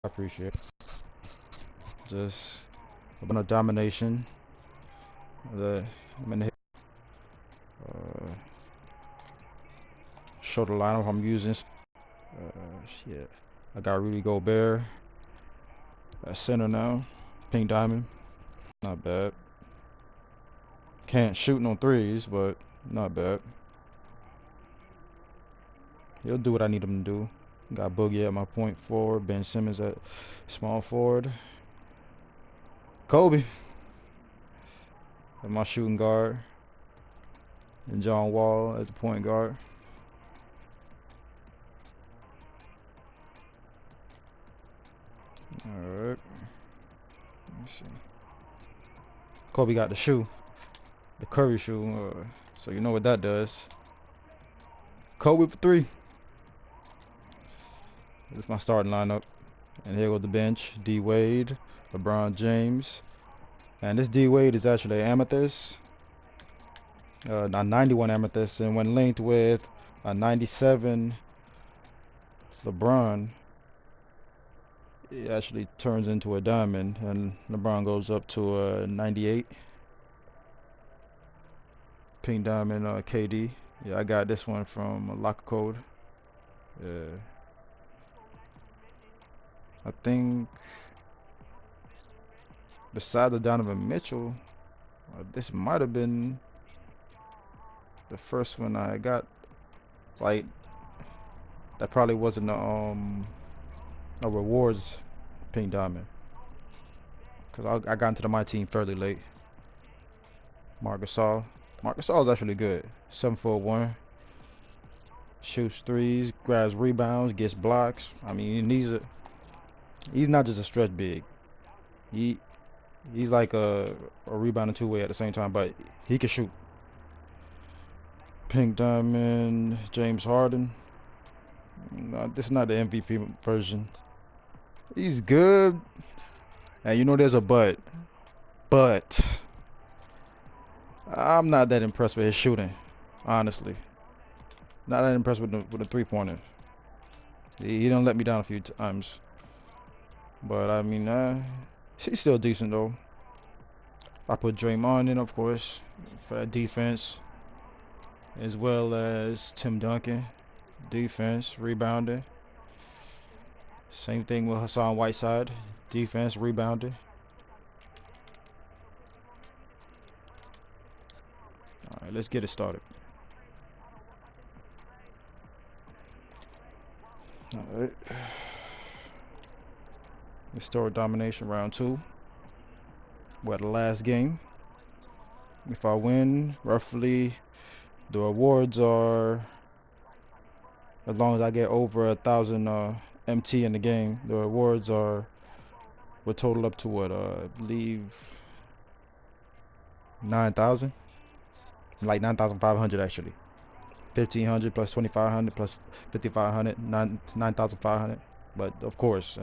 I appreciate it. Just a bit of domination. I'm gonna show the lineup I'm using. Shit. I got Rudy Gobert at center now. Pink diamond. Not bad. Can't shoot no threes, but not bad. He'll do what I need him to do. Got Boogie at my point forward. Ben Simmons at small forward. Kobe at my shooting guard. And John Wall at the point guard. Alright. Let's see. Kobe got the shoe. The Curry shoe. So you know what that does. Kobe for three. This is my starting lineup. And here goes the bench. D Wade, LeBron James. And this D Wade is actually amethyst. A 91 amethyst. And when linked with a 97 LeBron, it actually turns into a diamond. And LeBron goes up to a 98. Pink diamond KD. Yeah, I got this one from Locker Code. Yeah. I think besides the Donovan Mitchell, this might have been the first one I got. Like, that probably wasn't a rewards pink diamond, because I got into the MyTeam fairly late. Marc Gasol. Marc Gasol is actually good. 7'1", shoots threes, grabs rebounds, gets blocks. I mean, he's not just a stretch big. He's like a rebounding two-way at the same time, but he can shoot. Pink diamond, James Harden. No, this is not the MVP version. He's good, and you know there's a but I'm not that impressed with his shooting, honestly. Not that impressed with the three-pointer. He don't let me down a few times, but I mean, he's still decent though. I put Draymond in, of course, for that defense, as well as Tim Duncan, defense, rebounding. Same thing with Hassan Whiteside, defense, rebounding. All right, let's get it started. All right. Historic Domination round 2. We're at the last game. If I win, roughly, the rewards are, as long as I get over 1,000 MT in the game, the rewards will total up to what, I believe 9,000, like 9,500 actually. 1,500 plus 2,500 plus 5,500, 9,500. But of course,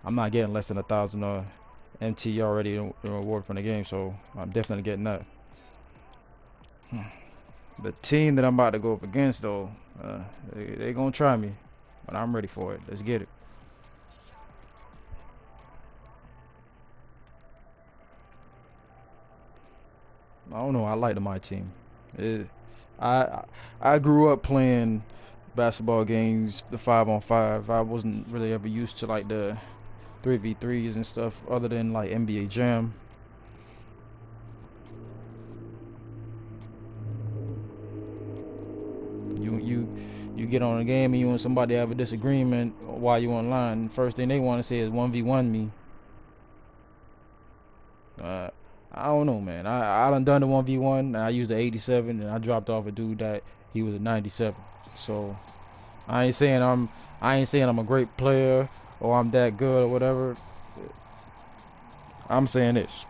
I'm not getting less than 1,000 MT already in reward from the game, so I'm definitely getting that. The team that I'm about to go up against, though, they gonna try me, but I'm ready for it. Let's get it. I don't know. I like the MyTeam. It, I I grew up playing basketball games, the 5-on-5. I wasn't really ever used to like the 3v3s and stuff, other than like NBA Jam. You get on a game and you and somebody have a disagreement while you online. First thing they want to say is 1v1 me. Uh, I don't know, man. I done the 1v1. I used the 87 and I dropped off a dude that he was a 97. So I ain't saying I'm a great player or I'm that good or whatever. I'm saying this.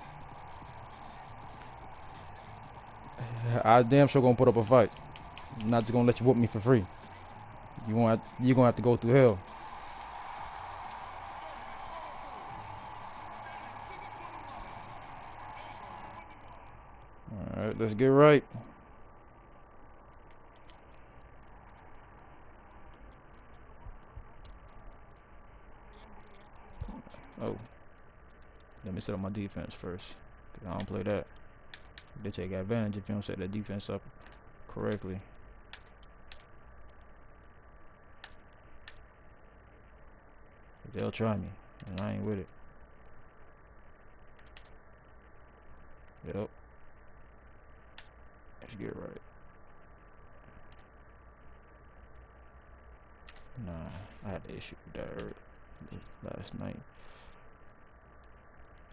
I damn sure gonna put up a fight. I'm not just gonna let you whoop me for free. You gonna have to go through hell. All right, let's get right. Oh, let me set up my defense first. 'Cause I don't play that. They take advantage if you don't set that defense up correctly. They'll try me, and I ain't with it. Yep. Let's get right. Nah, I had an issue with that last night.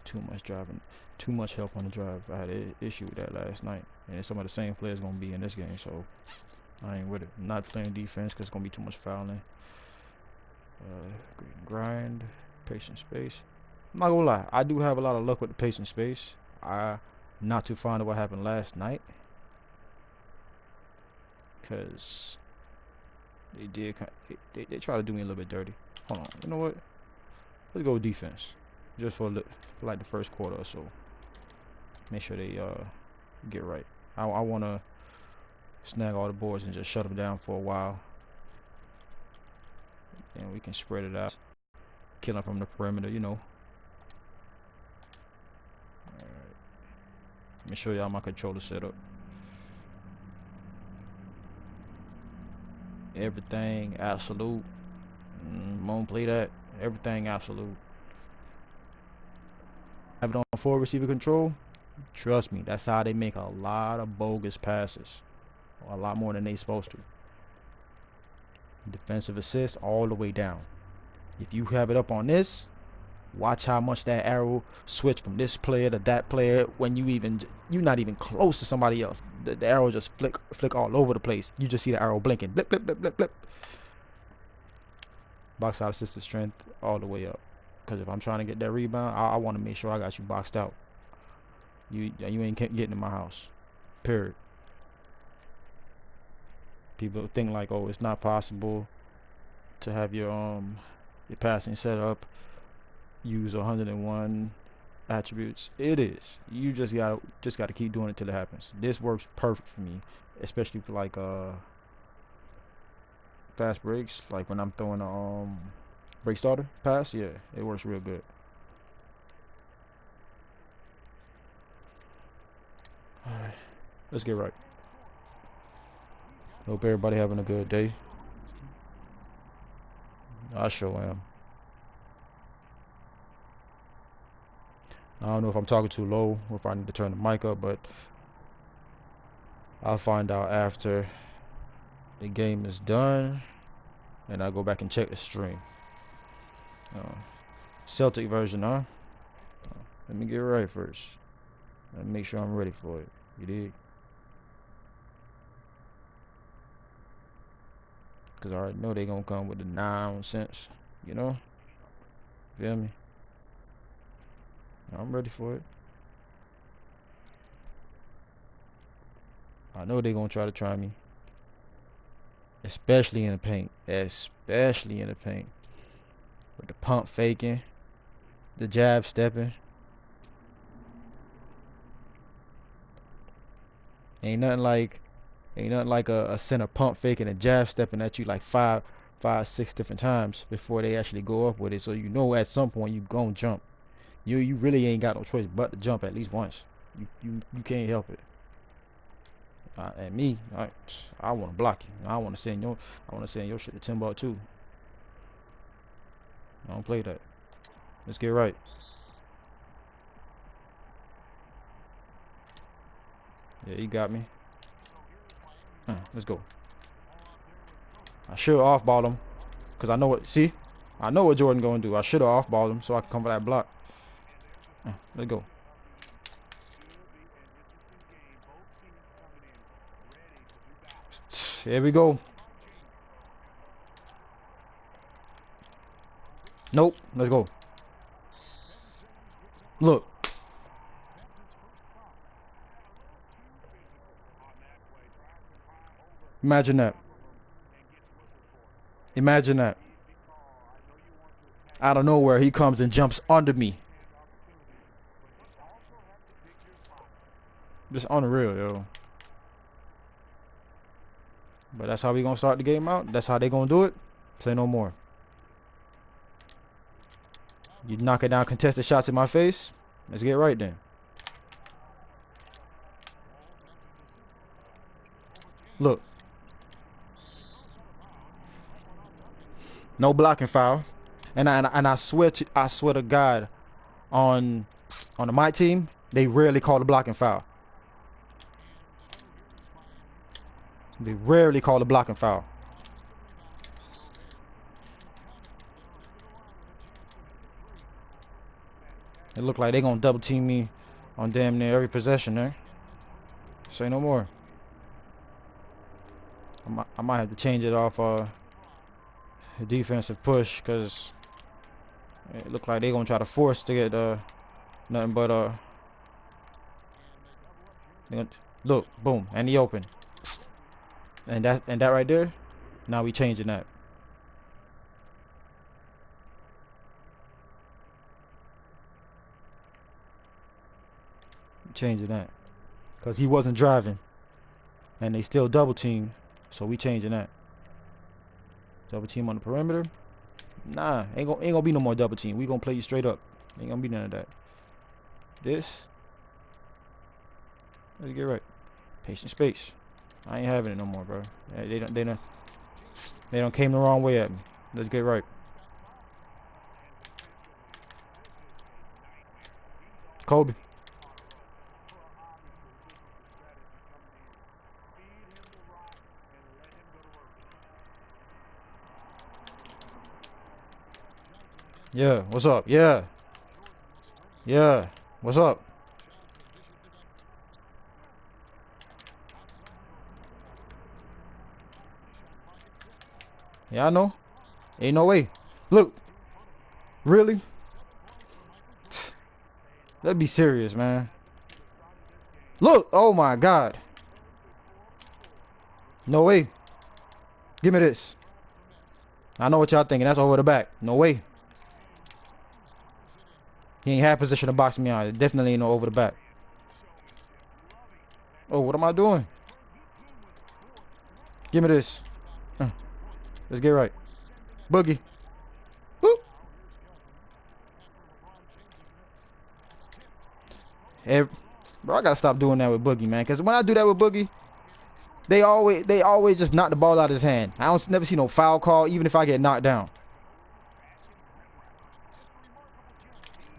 Too much driving, too much help on the drive. I had an issue with that last night, and some of the same players gonna be in this game, so I ain't with it. I'm not playing defense because it's gonna be too much fouling. Grind, patient space. I'm not gonna lie, I do have a lot of luck with the patient space. I'm not too fond of what happened last night, because they did they try to do me a little bit dirty. Hold on, you know what? Let's go with defense, just for like the first quarter or so. Make sure they get right. I want to snag all the boards and just shut them down for a while, and we can spread it out, kill them from the perimeter, you know. Alright. Let me show y'all my controller setup. Everything absolute. Won't play that. Everything absolute. Have it on full receiver control. Trust me, that's how they make a lot of bogus passes. A lot more than they supposed to. Defensive assist all the way down. If you have it up on this, watch how much that arrow switch from this player to that player when you're not even close to somebody else. The arrow just flick all over the place. You just see the arrow blinking. Blip, blip, blip, blip, blip. Box out assisted strength all the way up. Because if I'm trying to get that rebound, I want to make sure I got you boxed out. You ain't getting in my house. Period. People think like, oh, it's not possible to have your passing set up, use 101 attributes. It is. You just gotta keep doing it till it happens. This works perfect for me, especially for like fast breaks, like when I'm throwing a break starter pass. Yeah, it works real good. Alright, let's get right. Hope everybody having a good day. I sure am. I don't know if I'm talking too low or if I need to turn the mic up, but I'll find out after the game is done and I go back and check the stream. Celtic version, huh? Let me get right first. Let me make sure I'm ready for it. You dig? Because I already know they gonna come with the nonsense, you know? Feel me? I'm ready for it. I know they gonna try me. Especially in the paint. Especially in the paint. With the pump faking. The jab stepping. Ain't nothing like a center pump faking and jab stepping at you like five, 6 different times before they actually go up with it. So you know at some point you gonna jump. You really ain't got no choice but to jump at least once. You can't help it. And me, I want to block you. I want to send your shit to Timbuktu. I don't play that. Let's get right. Yeah, you got me. Let's go. I should off-ball him. Because I know what... See? I know what Jordan going to do. I should have off-balled him so I can come for that block. Let's go. Here we go. Nope. Let's go. Look. Imagine that. Imagine that. Out of nowhere, he comes and jumps under me. Just unreal, yo. But that's how we gonna start the game out. That's how they gonna do it. Say no more. You knocking down contested shots in my face? Let's get right then. Look. No blocking foul. And I swear to God, on the my team, they rarely call a blocking foul. They rarely call a blocking foul. It look like they gonna double team me on damn near every possession there. Say no more. I might have to change it off defensive push, because it look like they gonna try to force to get nothing but look, boom, and he open. And that right there, now we changing that. Changing that. Cause he wasn't driving. And they still double team. So we changing that. Double team on the perimeter. Nah, ain't gonna be no more double team. We gonna play you straight up. Ain't gonna be none of that. This. Let's get right. Patient space. I ain't having it no more, bro. They don't came the wrong way at me. Let's get right. Kobe. Yeah, what's up? Yeah. Yeah. What's up? Yeah, I know. Ain't no way. Look. Really? Let's be serious, man. Look. Oh my God. No way. Give me this. I know what y'all thinking. That's over the back. No way. He ain't half position to box me out. It definitely ain't no over the back. Oh, what am I doing? Give me this. Let's get right. Boogie. Whoop. Bro, I gotta stop doing that with Boogie, man. Cause when I do that with Boogie, they always just knock the ball out of his hand. I don't never see no foul call, even if I get knocked down.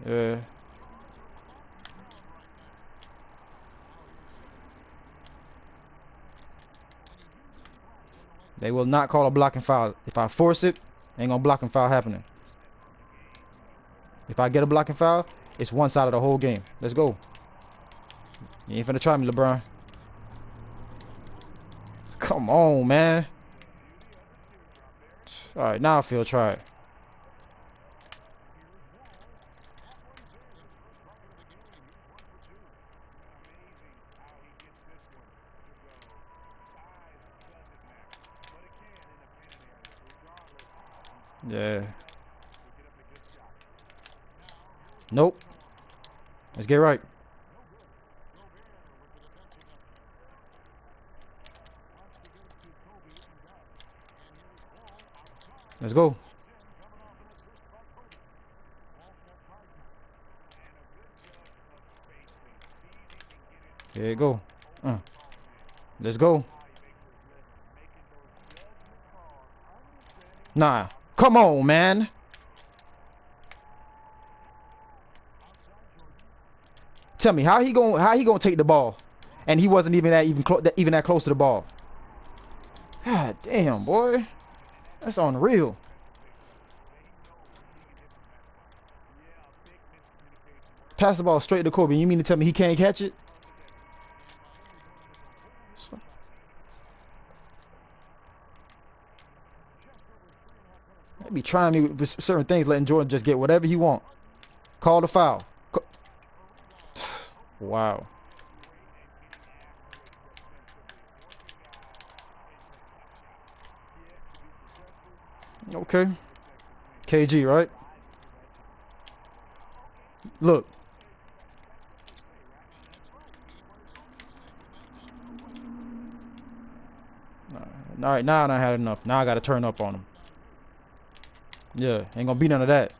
Yeah. They will not call a blocking foul. If I force it, ain't gonna blocking foul happening. If I get a blocking foul, it's one side of the whole game. Let's go. You ain't finna try me, LeBron. Come on, man. All right, now I feel try it. Yeah. Nope. Let's get right. Let's go. Here you go. Let's go. Nah. Come on, man. Tell me how he gonna take the ball, and he wasn't even that close to the ball. God damn, boy. That's unreal. Pass the ball straight to Kobe. You mean to tell me he can't catch it? They be trying me with certain things, letting Jordan just get whatever he want. Call the foul. Wow. Okay. KG, right? Look. All right, now I had enough. Now I got to turn up on him. Yeah, ain't gonna be none of that.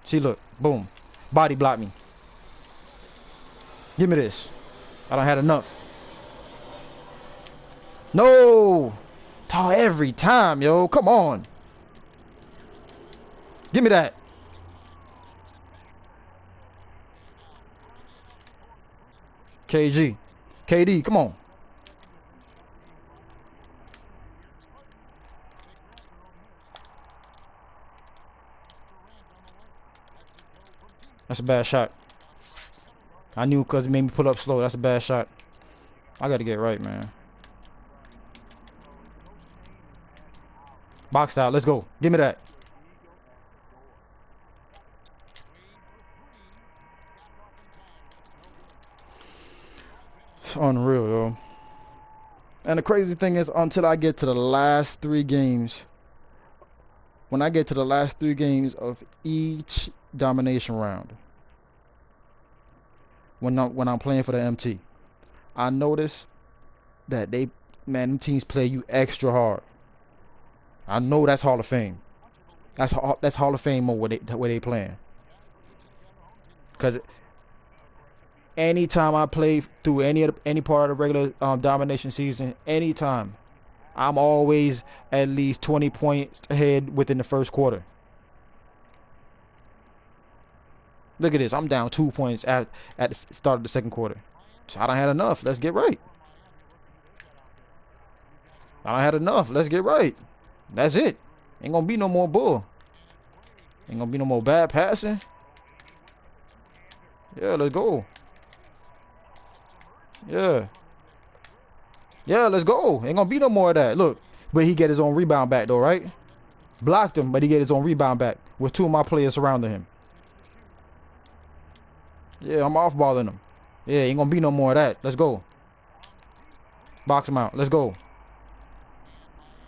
See, look, boom, body block me. Give me this. I don't had enough. No, every time, yo. Come on. Give me that. KG, KD, come on. That's a bad shot. I knew because it made me pull up slow. That's a bad shot. I got to get right, man. Boxed out. Let's go. Give me that. It's unreal, yo. And the crazy thing is, until I get to the last 3 games, when I get to the last 3 games of each domination round, when I'm playing for the MT, I notice that them teams play you extra hard. I know that's Hall of Fame. That's Hall of Fame mode where they playing. Because anytime I play through any part of the regular domination season, anytime, I'm always at least 20 points ahead within the first quarter. Look at this. I'm down 2 points at the start of the second quarter. So I done had enough. Let's get right. I done had enough. Let's get right. That's it. Ain't gonna be no more bull. Ain't gonna be no more bad passing. Yeah, let's go. Yeah. Yeah, let's go. Ain't gonna be no more of that. Look. But he get his own rebound back though, right? Blocked him, but he get his own rebound back with 2 of my players surrounding him. Yeah, I'm off balling him. Yeah, ain't gonna be no more of that. Let's go. Box him out. Let's go.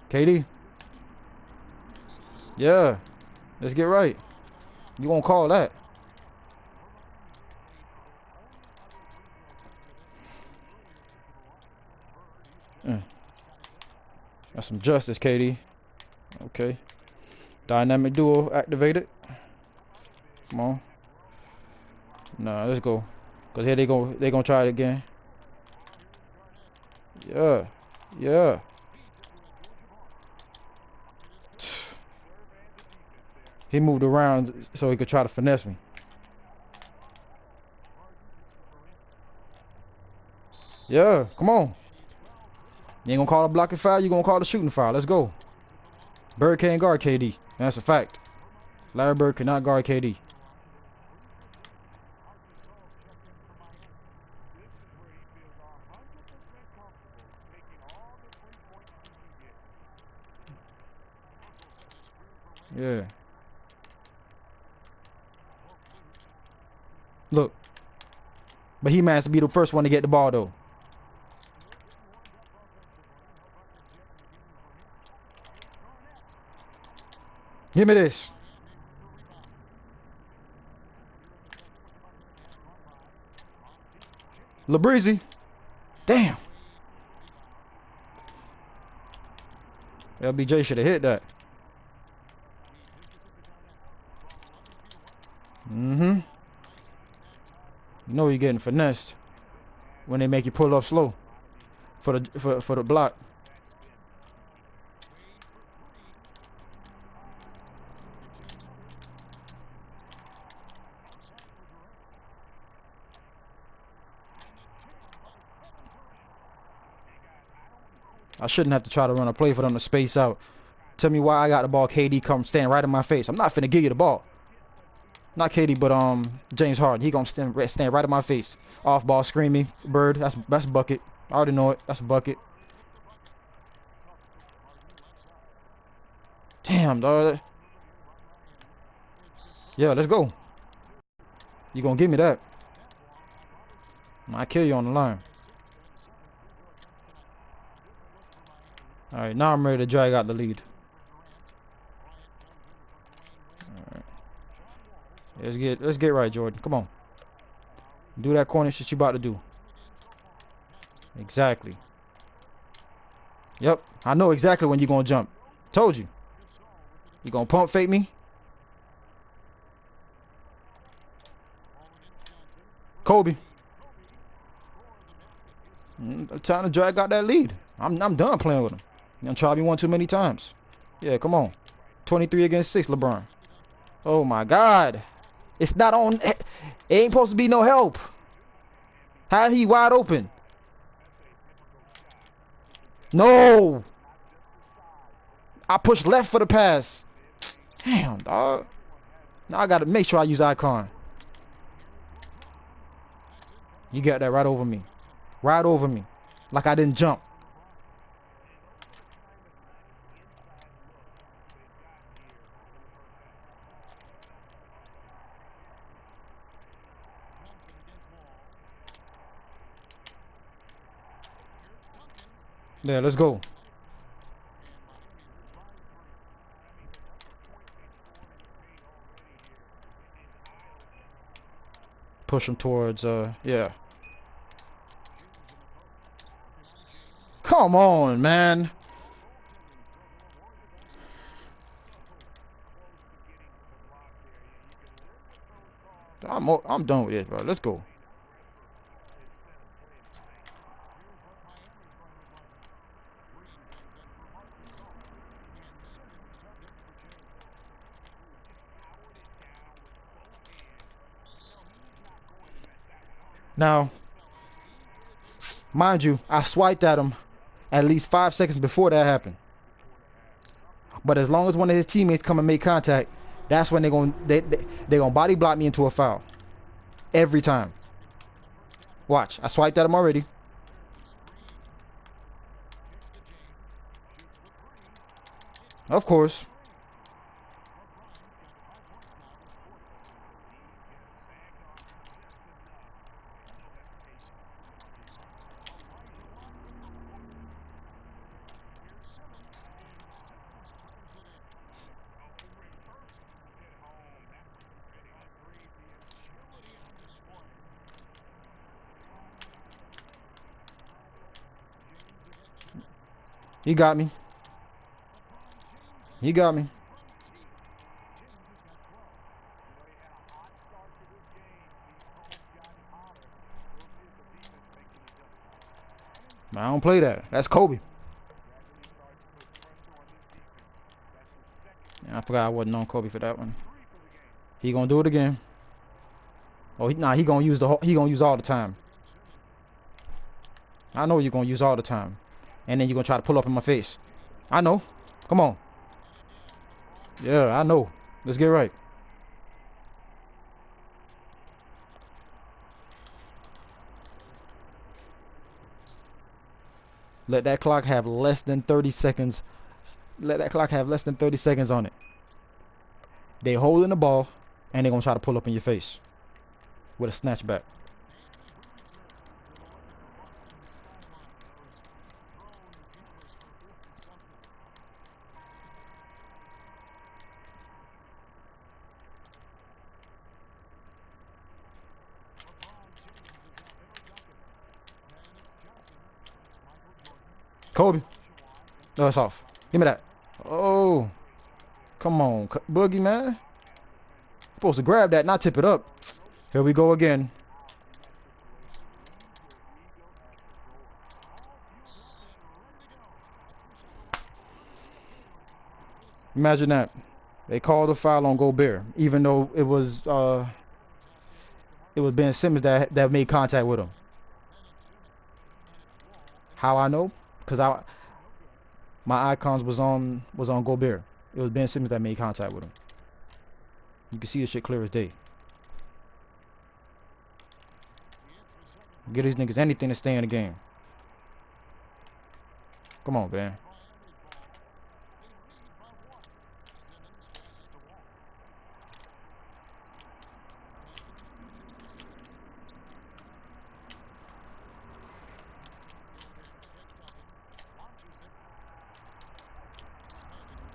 KD. Yeah. Let's get right. You gonna call that? That's some justice, KD. Okay. Dynamic duo activated. Come on. Nah, let's go. Cause here they gonna try it again. Yeah. Yeah. He moved around so he could try to finesse me. Yeah, come on. You ain't gonna call a blocking foul, you gonna call a shooting foul. Let's go. Bird can't guard KD. That's a fact. Larry Bird cannot guard KD. Yeah. Look. But he managed to be the first one to get the ball though. Give me this. LaBreezy. Damn. LBJ should have hit that. Mm-hmm. You know you're getting finessed when they make you pull up slow for the block. I shouldn't have to try to run a play for them to space out. Tell me why I got the ball. KD come stand right in my face. I'm not finna give you the ball. Not KD, but James Harden. He gonna stand right in my face. Off ball screaming. Bird. That's a bucket. I already know it. That's a bucket. Damn, dog. Yeah, let's go. You gonna give me that? I kill you on the line. All right, now I'm ready to drag out the lead. All right. Let's get right, Jordan. Come on. Do that corner shit you about to do. Exactly. Yep. I know exactly when you're gonna jump. Told you. You gonna pump fake me? Kobe. Time to drag out that lead. I'm done playing with him. You done tried me one too many times. Yeah, come on. 23 against 6, LeBron. Oh my God. It's not on. It ain't supposed to be no help. How he wide open? No. I pushed left for the pass. Damn, dog. Now I gotta make sure I use icon. You got that right over me. Right over me. Like I didn't jump. Yeah, let's go. Push him towards, yeah. Come on, man. I'm done with this, bro. Let's go. Now, mind you, I swiped at him at least 5 seconds before that happened. But as long as one of his teammates come and make contact, that's when they gonna body block me into a foul. Every time. Watch, I swiped at him already. Of course. He got me. He got me. I don't play that. That's Kobe. I forgot I wasn't on Kobe for that one. He gonna do it again. Oh, he gonna use he gonna use all the time. I know you're gonna use all the time, and then you're gonna try to pull up in my face. I know. Come on. Yeah, I know. Let's get right. Let that clock have less than 30 seconds. Let that clock have less than 30 seconds on it. They holding the ball, and they're gonna try to pull up in your face with a snatchback. Kobe. No, it's off. Give me that. Oh, come on, Boogie, man. Supposed to grab that, not tip it up. Here we go again. Imagine that. They called a foul on Gobert, even though it was Ben Simmons that made contact with him. How I know? Because my icons was on Gobert. It was Ben Simmons that made contact with him. You can see this shit clear as day. Get these niggas anything to stay in the game. Come on, man.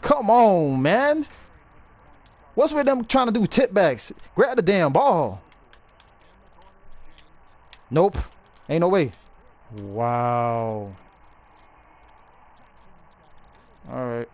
Come on, man. What's with them trying to do tip backs? Grab the damn ball. Nope. Ain't no way. Wow. All right.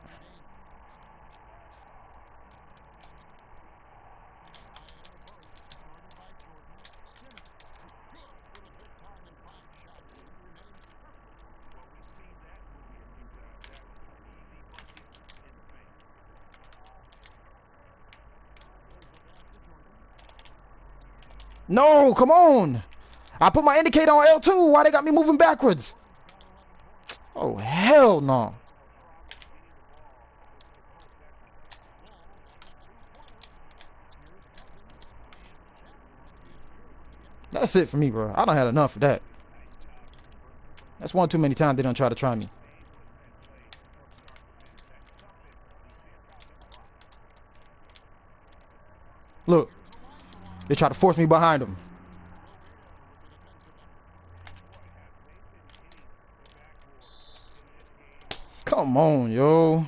No, come on. I put my indicator on L2. Why they got me moving backwards? Oh, hell no. That's it for me, bro. I done had enough of that. That's one too many times they don't try to try me. Look. They try to force me behind them. Come on, yo.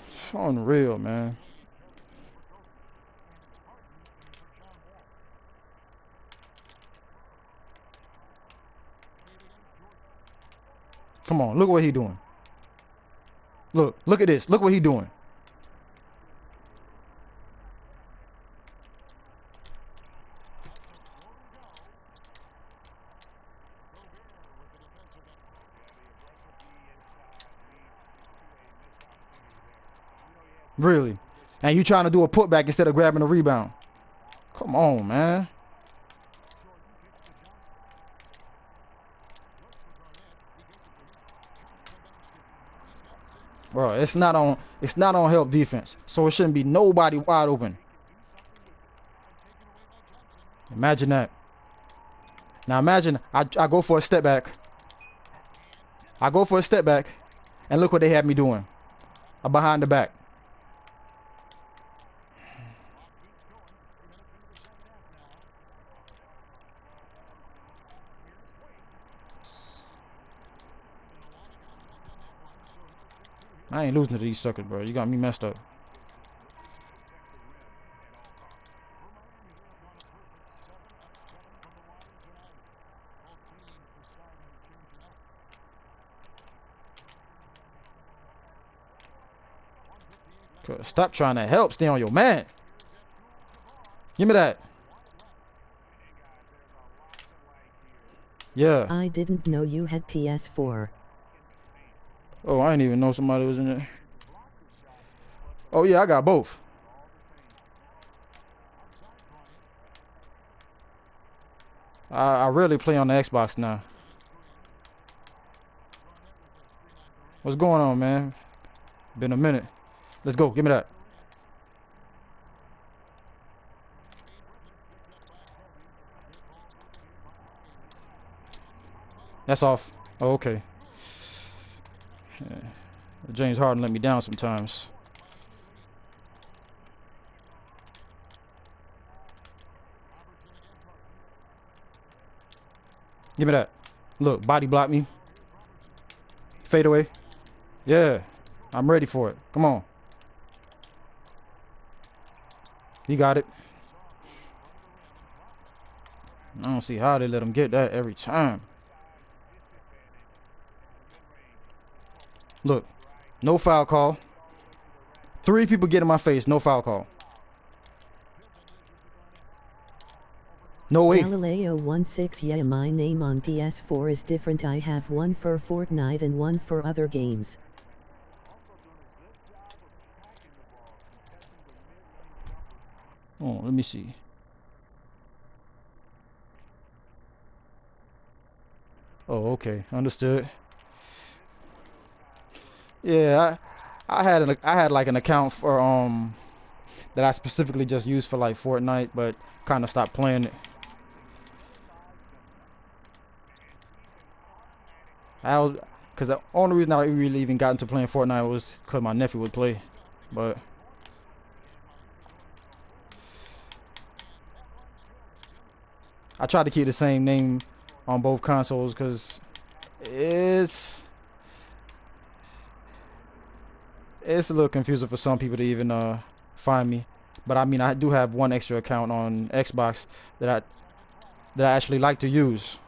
It's unreal, man. Come on, look what he doing. Look at this. Look what he doing. Really. And you trying to do a putback instead of grabbing a rebound. Come on, man. Bro, it's not on help defense. So it shouldn't be nobody wide open. Imagine that. Now imagine I go for a step back. I go for a step back. And look what they have me doing. A behind the back. I ain't losing to these suckers, bro. You got me messed up. Stop trying to help. Stay on your man. Give me that. Yeah. I didn't know you had PS4. Oh, I didn't even know somebody was in there. Oh, yeah, I got both. I rarely play on the Xbox now. What's going on, man? Been a minute. Let's go. Give me that. That's off. Oh, okay. Yeah. James Harden let me down sometimes. Give me that. Look, body block me. Fade away. Yeah. I'm ready for it. Come on. You got it. I don't see how they let him get that every time. Look. No foul call. 3 people get in my face. No foul call. No way. Galileo 16. Yeah, my name on PS4 is different. I have one for Fortnite and one for other games. Oh, let me see. Oh, okay. Understood. Yeah, I had like an account for that I specifically just used for like Fortnite, but kind of stopped playing it. Cause the only reason I really even got into playing Fortnite was cause my nephew would play, but I tried to keep the same name on both consoles cause it's a little confusing for some people to even find me. But I mean, I do have one extra account on Xbox that I actually like to use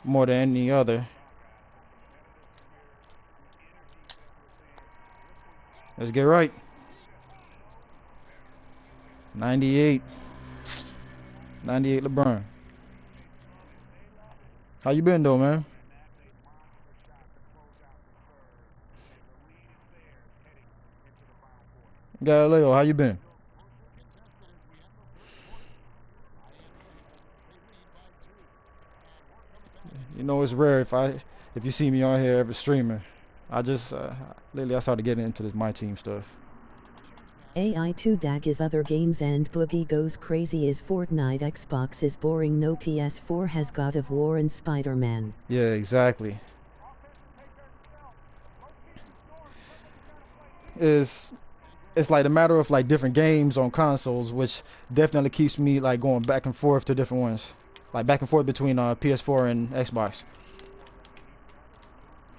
more than any other. Let's get right. 98. 98 LeBron. How you been though, man? Galileo, how you been? You know it's rare if you see me on here ever streaming. I just lately I started getting into this MyTeam stuff. AI2 DAG is other games and Boogie goes crazy is Fortnite. Xbox is boring. No, PS4 has God of War and Spider-Man. Yeah, exactly. Is it's like a matter of like different games on consoles, which definitely keeps me like going back and forth to different ones, like back and forth between PS4 and Xbox.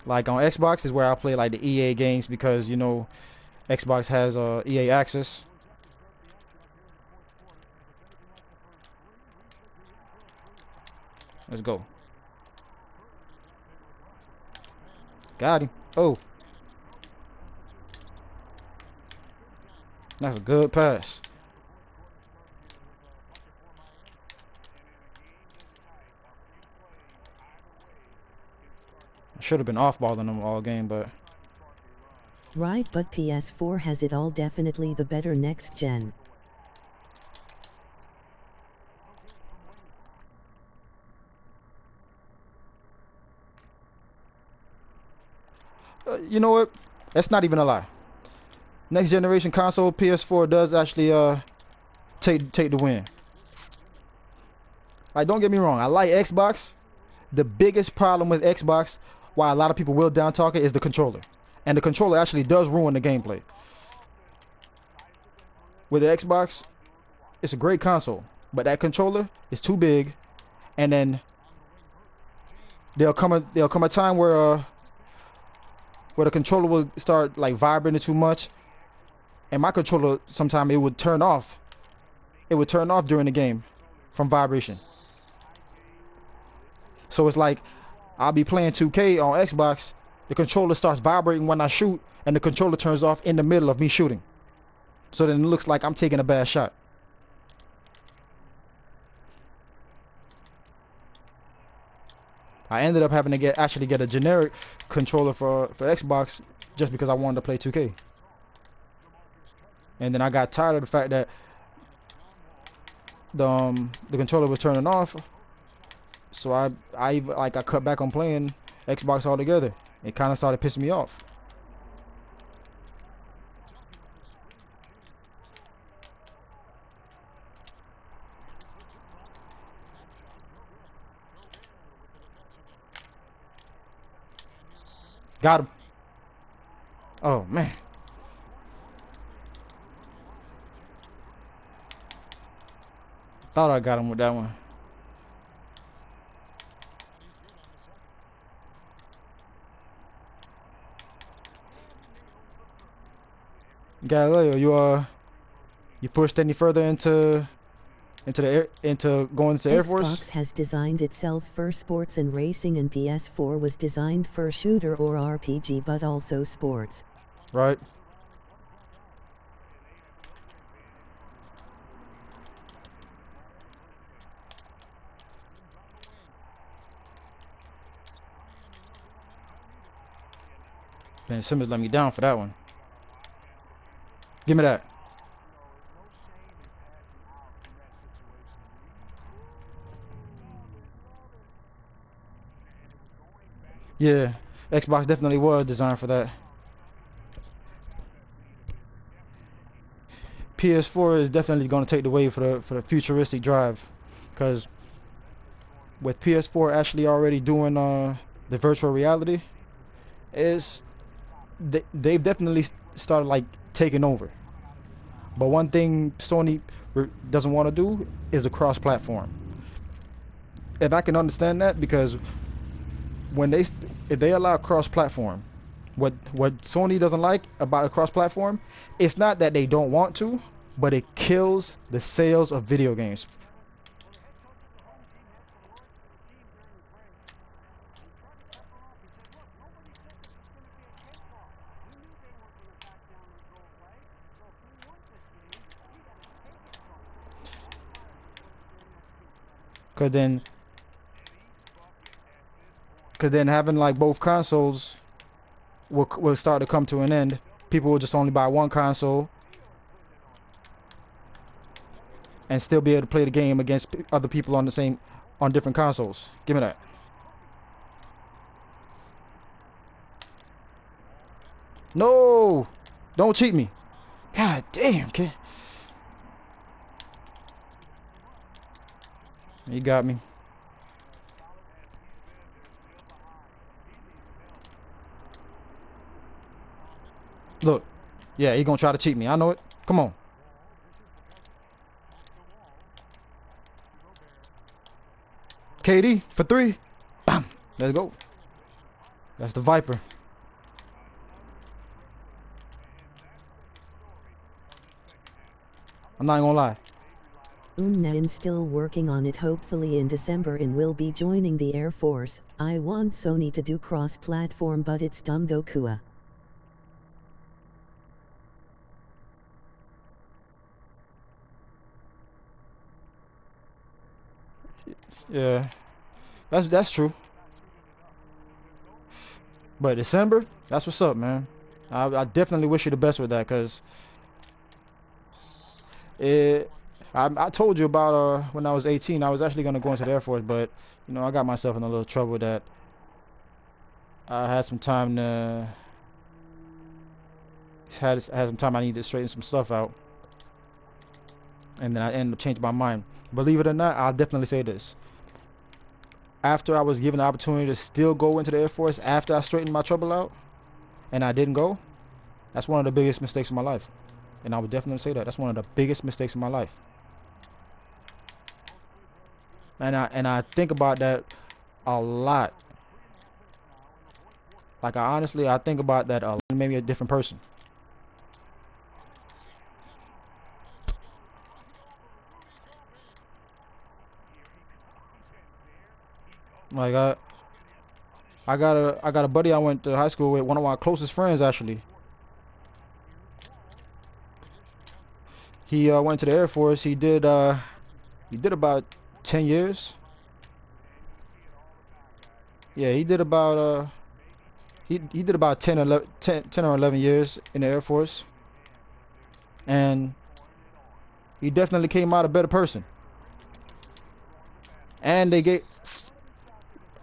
Like on Xbox is where I play like the EA games because you know Xbox has EA access. Let's go. Got him. Oh, that's a good pass. Should have been off balling them all game, but Right, but PS4 has it all. Definitely the better next gen. you know what? That's not even a lie. Next generation console PS4 does actually take the win. Like don't get me wrong, I like Xbox. The biggest problem with Xbox, why a lot of people will down talk it, is the controller. And the controller actually does ruin the gameplay. With the Xbox, it's a great console, but that controller is too big, and then there'll come a time where the controller will start like vibrating too much, and my controller sometimes it would turn off. It would turn off during the game from vibration. So it's like I'll be playing 2K on Xbox, the controller starts vibrating when I shoot, and the controller turns off in the middle of me shooting. So then it looks like I'm taking a bad shot. I ended up having to actually get a generic controller for Xbox just because I wanted to play 2K. And then I got tired of the fact that the controller was turning off. So I cut back on playing Xbox altogether. It kind of started pissing me off. Got him. Oh man. Thought I got him with that one. Galileo, you pushed any further into going into Air Force? Xbox has designed itself for sports and racing, and PS4 was designed for shooter or RPG, but also sports. Right. Ben Simmons let me down for that one. Give me that. Yeah, Xbox definitely was designed for that. PS4 is definitely going to take the way for the futuristic drive, because with PS4 actually already doing the virtual reality, is they've definitely started like taking over. But one thing Sony doesn't want to do is a cross-platform, and I can understand that because when if they allow cross-platform, what Sony doesn't like about a cross-platform, it's not that they don't want to, but it kills the sales of video games. Cause then, having like both consoles will start to come to an end. People will just only buy one console, and still be able to play the game against other people on different consoles. Give me that. No, don't cheat me. God damn, kid. He got me. Look. Yeah, he gonna try to cheat me. I know it. Come on. KD for 3. Bam. Let's go. That's the Viper. I'm not gonna lie. Unnain still working on it, hopefully in December, and will be joining the Air Force. I want Sony to do cross-platform, but it's dumb Gokua. Yeah, that's true. But December, that's what's up, man. I definitely wish you the best with that, cause it. I told you about when I was 18, I was actually gonna go into the Air Force, but you know I got myself in a little trouble that I had some time to had some time I needed to straighten some stuff out, and then I ended up changing my mind. Believe it or not, I'll definitely say this. After I was given the opportunity to still go into the Air Force after I straightened my trouble out, and I didn't go, that's one of the biggest mistakes in my life. And I would definitely say that. That's one of the biggest mistakes in my life. And I think about that a lot. Like I think about that a lot. It made me a different person. Like I got a buddy I went to high school with, one of my closest friends actually. He went to the Air Force. He did about 10 years. Yeah, he did about he did about 10 or 11 years in the Air Force. And he definitely came out a better person. And they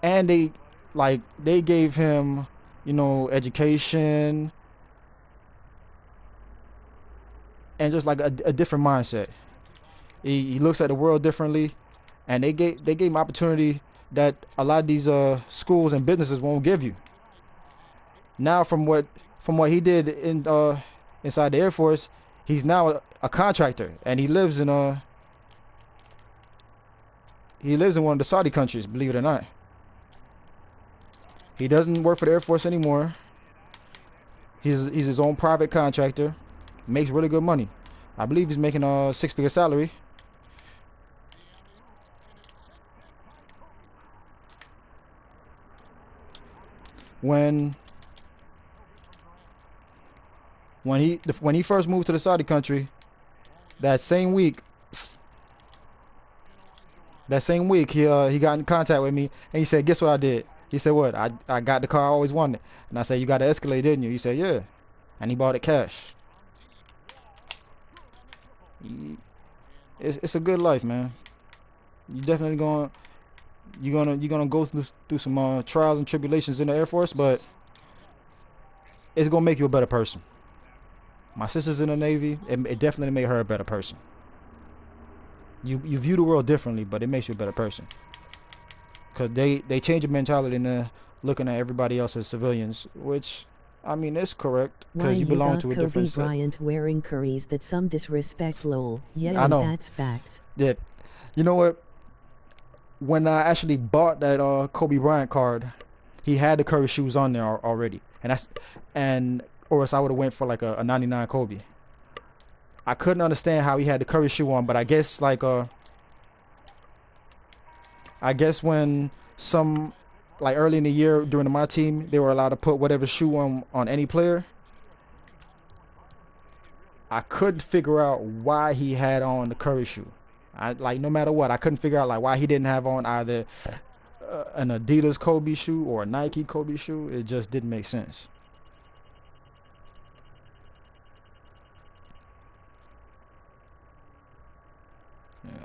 they gave him, you know, education and just like a different mindset. He looks at the world differently, and they gave him opportunity that a lot of these schools and businesses won't give you. Now from what he did inside the Air Force, he's now a contractor, and he lives in one of the Saudi countries, believe it or not. He doesn't work for the Air Force anymore. He's his own private contractor. Makes really good money. I believe he's making a 6-figure salary. When he first moved to the Saudi country, that same week he got in contact with me, and he said, "Guess what I did?" He said, "What? I got the car I always wanted." And I said, "You got an Escalade, didn't you?" He said, "Yeah." And he bought it cash. It's a good life, man. You definitely you're gonna go through some trials and tribulations in the Air Force, but it's gonna make you a better person. My sister's in the Navy. It definitely made her a better person. You view the world differently, but it makes you a better person. Cause they change your mentality into looking at everybody else as civilians, which I mean it's correct Why because you you belong got to a Kobe different set. Bryant wearing curries? That some disrespect, lol. Yeah, I know that's facts. that. You know what? When I actually bought that Kobe Bryant card, he had the Curry shoes on there already, and or else I would have went for like a 99 Kobe. I couldn't understand how he had the Curry shoe on, but I guess when some like early in the year during the MyTeam, they were allowed to put whatever shoe on any player. I couldn't figure out why he had on the Curry shoe. No matter what, I couldn't figure out like why he didn't have on either an Adidas Kobe shoe or a Nike Kobe shoe. It just didn't make sense.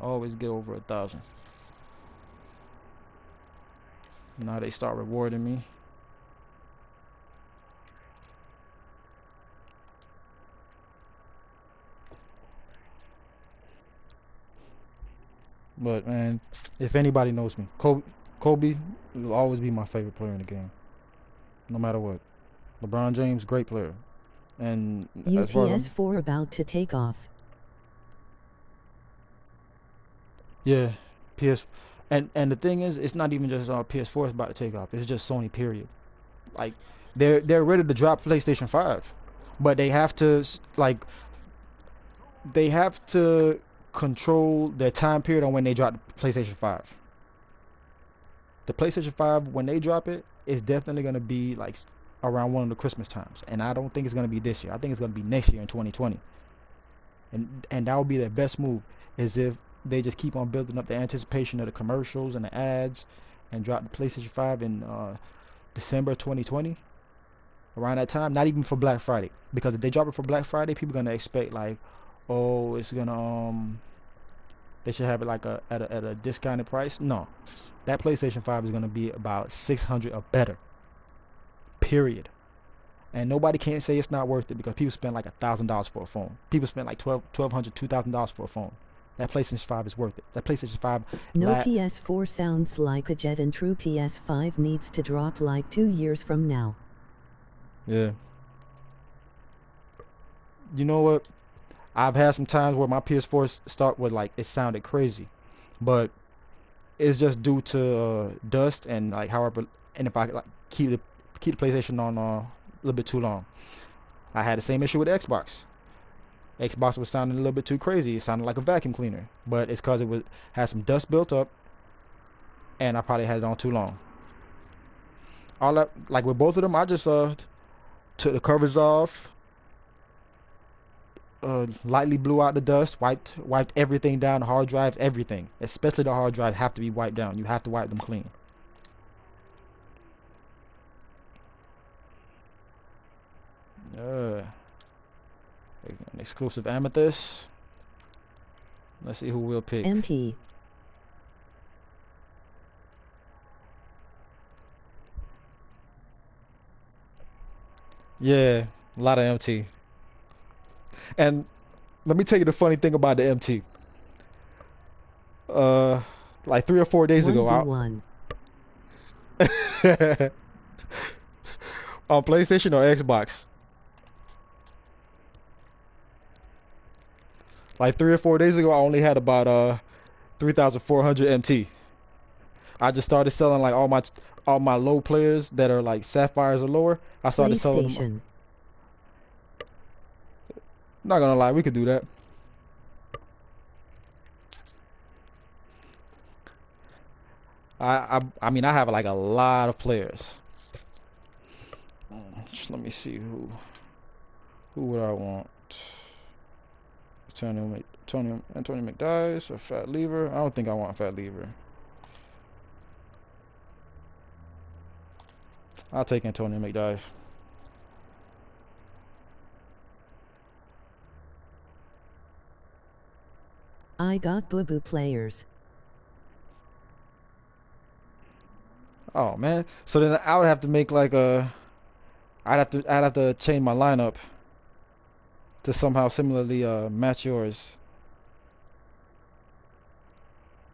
Always get over 1,000. Now they start rewarding me. But man, if anybody knows me, Kobe will always be my favorite player in the game, no matter what. LeBron James, great player. And as far as PS4 about to take off. yeah, PS, and the thing is, it's not even just PS4 is about to take off. It's just Sony, period. Like they're ready to drop PlayStation 5, but they have to like they have to control their time period on when they drop the PlayStation 5. The PlayStation 5, when they drop it, is definitely going to be like around one of the Christmas times, and I don't think it's going to be this year. I think it's going to be next year in 2020, and that would be their best move, is if they just keep on building up the anticipation of the commercials and the ads, and drop the PlayStation 5 in December 2020, around that time. Not even for Black Friday, because if they drop it for Black Friday, people are going to expect like, oh, it's gonna they should have it like at a discounted price. No, that PlayStation 5 is gonna be about 600 or better. Period. And nobody can say it's not worth it, because people spend like $1,000 for a phone. People spend like $1,200, $2,000 for a phone. That PlayStation 5 is worth it. That PlayStation 5. No, PS4 sounds like a jet, and true PS5 needs to drop like 2 years from now. Yeah. You know what? I've had some times where my PS4 start with like it sounded crazy, but it's just due to dust and like however, and if I like keep the PlayStation on a little bit too long. I had the same issue with the Xbox. Xbox was sounding a little bit too crazy. It sounded like a vacuum cleaner, but it's because it had some dust built up, and I probably had it on too long. All that, like with both of them, I just took the covers off, lightly blew out the dust, wiped everything down, the hard drives, everything. Especially the hard drives have to be wiped down. You have to wipe them clean. An exclusive amethyst. Let's see who we'll pick. MT. Yeah, a lot of MT. And let me tell you the funny thing about the MT. Like 3 or 4 days ago, on PlayStation or Xbox. Like 3 or 4 days ago, I only had about 3,400 MT. I just started selling like all my low players that are like sapphires or lower. I started selling them. Not gonna lie, we could do that. I mean, I have like a lot of players. Let me see who would I want. Antonio McDice or Fat Lever. I don't think I want Fat Lever. I'll take Antonio McDive. I got boo-boo players. Oh man, so then I would have to make like I'd have to change my lineup to somehow similarly match yours.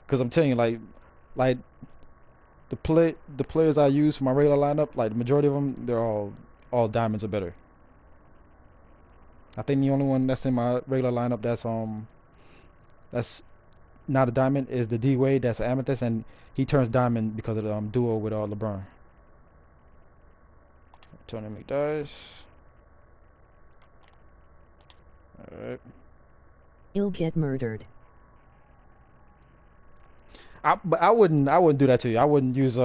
Cause I'm telling you, like the players I use for my regular lineup, like the majority of them, they're all diamonds or better. I think the only one that's in my regular lineup that's not a diamond is the D Wade. That's an amethyst, and he turns diamond because of the duo with LeBron. Tony McDice. All right. He'll get murdered. But I wouldn't do that to you. I wouldn't use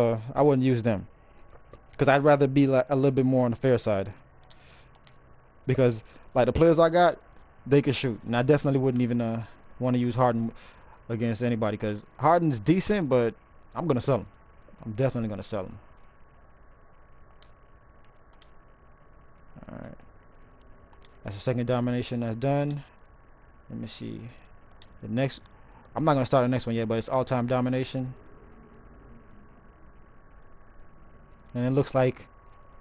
them, because I'd rather be like a little bit more on the fair side. Because like the players I got, they can shoot, and I definitely wouldn't even want to use Harden against anybody, because Harden's decent, but I'm gonna sell him. I'm definitely gonna sell him. All right, that's the second domination that's done. Let me see the next. I'm not gonna start the next one yet, but it's all-time domination. And it looks like,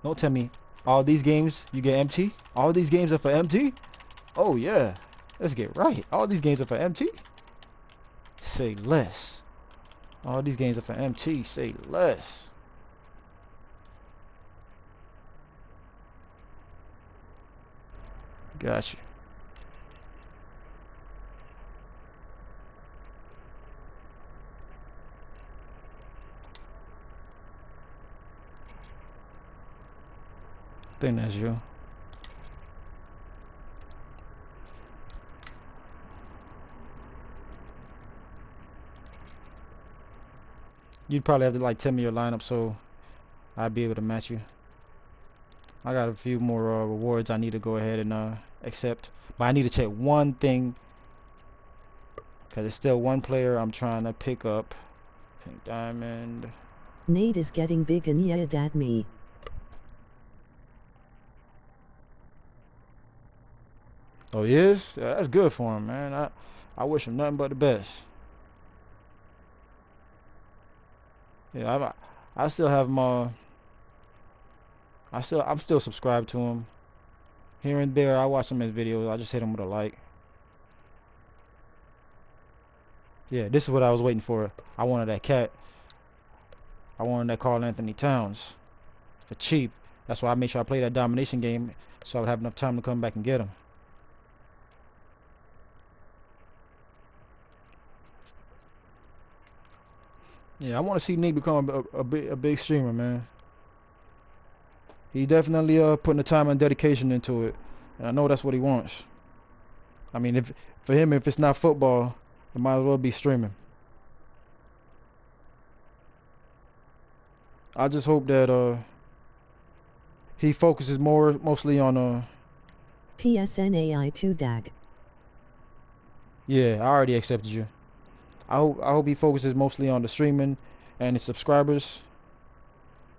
don't tell me, all these games you get MT? All these games are for MT? Oh yeah, let's get right. All these games are for MT? Say less. All these games are for MT, say less. Gotcha. I think that's you. You'd probably have to like tell me your lineup so I'd be able to match you. I got a few more rewards I need to go ahead and accept. But I need to check one thing, because there's still one player I'm trying to pick up. Pink diamond. Nate is getting big and yelled at me. Oh, he is? Yeah, that's good for him, man. I wish him nothing but the best. Yeah, I still have him. I'm still subscribed to him. Here and there, I watch some of his videos. I just hit him with a like. Yeah, this is what I was waiting for. I wanted that cat. I wanted that Karl Anthony Towns for cheap. That's why I made sure I played that domination game so I would have enough time to come back and get him. Yeah, I want to see Nick become a big streamer, man. He definitely putting the time and dedication into it, and I know that's what he wants. I mean, if for him, if it's not football, it might as well be streaming. I just hope that he focuses mostly on PSNAI2 DAG. yeah, I already accepted you. I hope he focuses mostly on the streaming and his subscribers,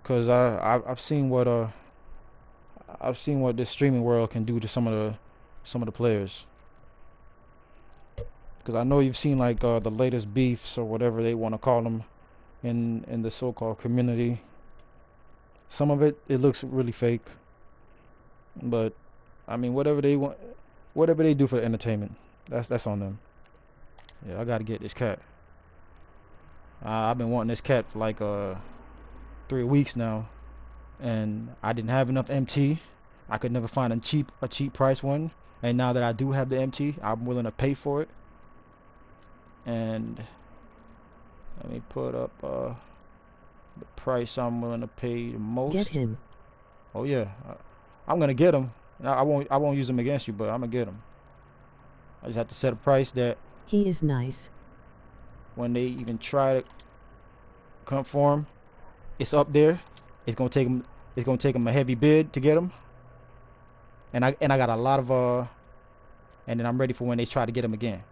cause I've seen what this streaming world can do to some of the players. Cause I know you've seen like the latest beefs or whatever they want to call them in the so-called community. Some of it looks really fake, but I mean whatever they want, whatever they do for entertainment, that's on them. Yeah, I gotta get this cat. I've been wanting this cat for like 3 weeks now, and I didn't have enough MT. I could never find a cheap price one, and now that I do have the MT, I'm willing to pay for it. And let me put up the price I'm willing to pay the most. Get him. Oh yeah, I'm gonna get him. I won't use him against you, but I'm gonna get him. I just have to set a price that He is nice. when they even try to come for him, it's up there. It's gonna take him. It's gonna take him a heavy bid to get him. And I got a lot of and then I'm ready for when they try to get him again.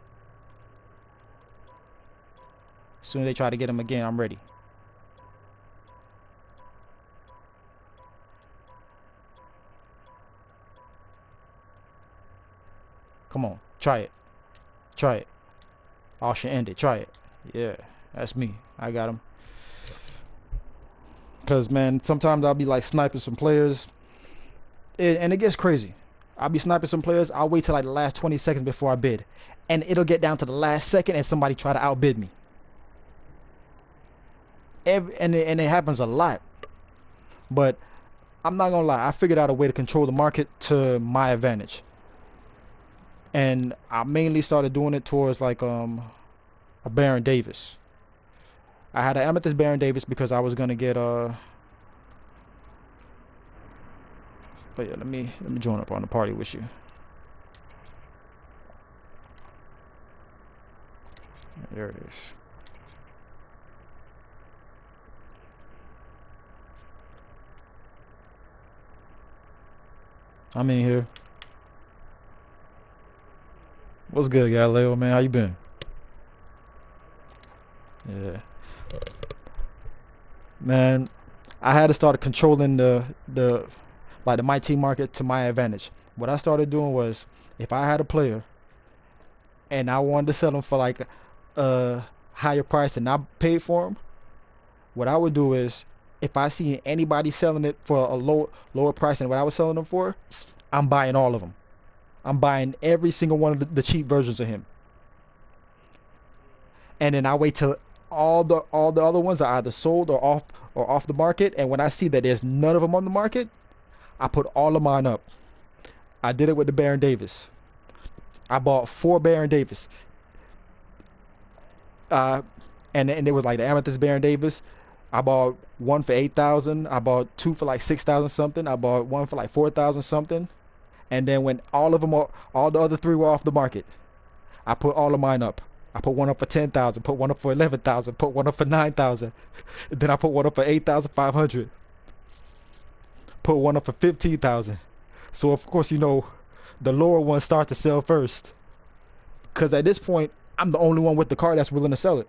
As soon as they try to get him again, I'm ready. Come on, try it. Try it. All should end it. Try it. Yeah, that's me. I got him. Cause man, sometimes I'll be like sniping some players, and it gets crazy. I'll be sniping some players. I'll wait till like the last 20 seconds before I bid, and it'll get down to the last second, and somebody try to outbid me. And it happens a lot. But I'm not gonna lie. I figured out a way to control the market to my advantage, and I mainly started doing it towards like a Baron Davis. I had an Amethyst Baron Davis because I was gonna get But yeah, let me join up on the party with you. There it is. I'm in here. What's good, Galileo, man? How you been? Yeah. Man, I had to start controlling the like the MyTeam market to my advantage. What I started doing was, if I had a player and I wanted to sell him for like a higher price than I paid for them, what I would do is, if I see anybody selling it for a lower price than what I was selling them for, I'm buying all of them. I'm buying every single one of the cheap versions of him, and then I wait till all the other ones are either sold or off the market. And when I see that there's none of them on the market, I put all of mine up. I did it with the Baron Davis. I bought 4 Baron Davis. Uh, and it was like the Amethyst Baron Davis. I bought one for 8,000. I bought two for like 6,000 something. I bought one for like 4,000 something. And then when all the other three were off the market, I put all of mine up. I put one up for 10,000. Put one up for 11,000. Put one up for 9,000. Then I put one up for 8,500. Put one up for 15,000. So of course the lower ones start to sell first. Because at this point, I'm the only one with the car that's willing to sell it.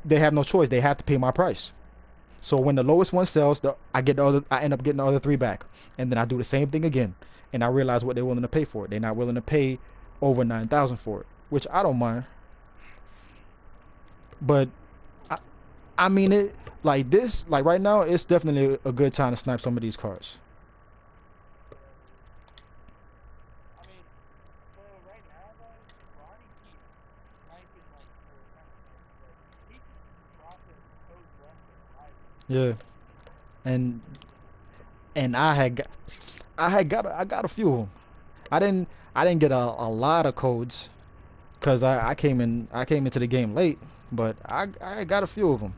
They have no choice. They have to pay my price. So when the lowest one sells, I end up getting the other 3 back, and then I do the same thing again, and I realize what they're willing to pay for it. They're not willing to pay over 9,000 for it, which I don't mind. But I, I mean it like this. Like right now, it's definitely a good time to snipe some of these cars. Yeah, and I got a few of them. I didn't get a lot of codes because I came into the game late, but I got a few of them.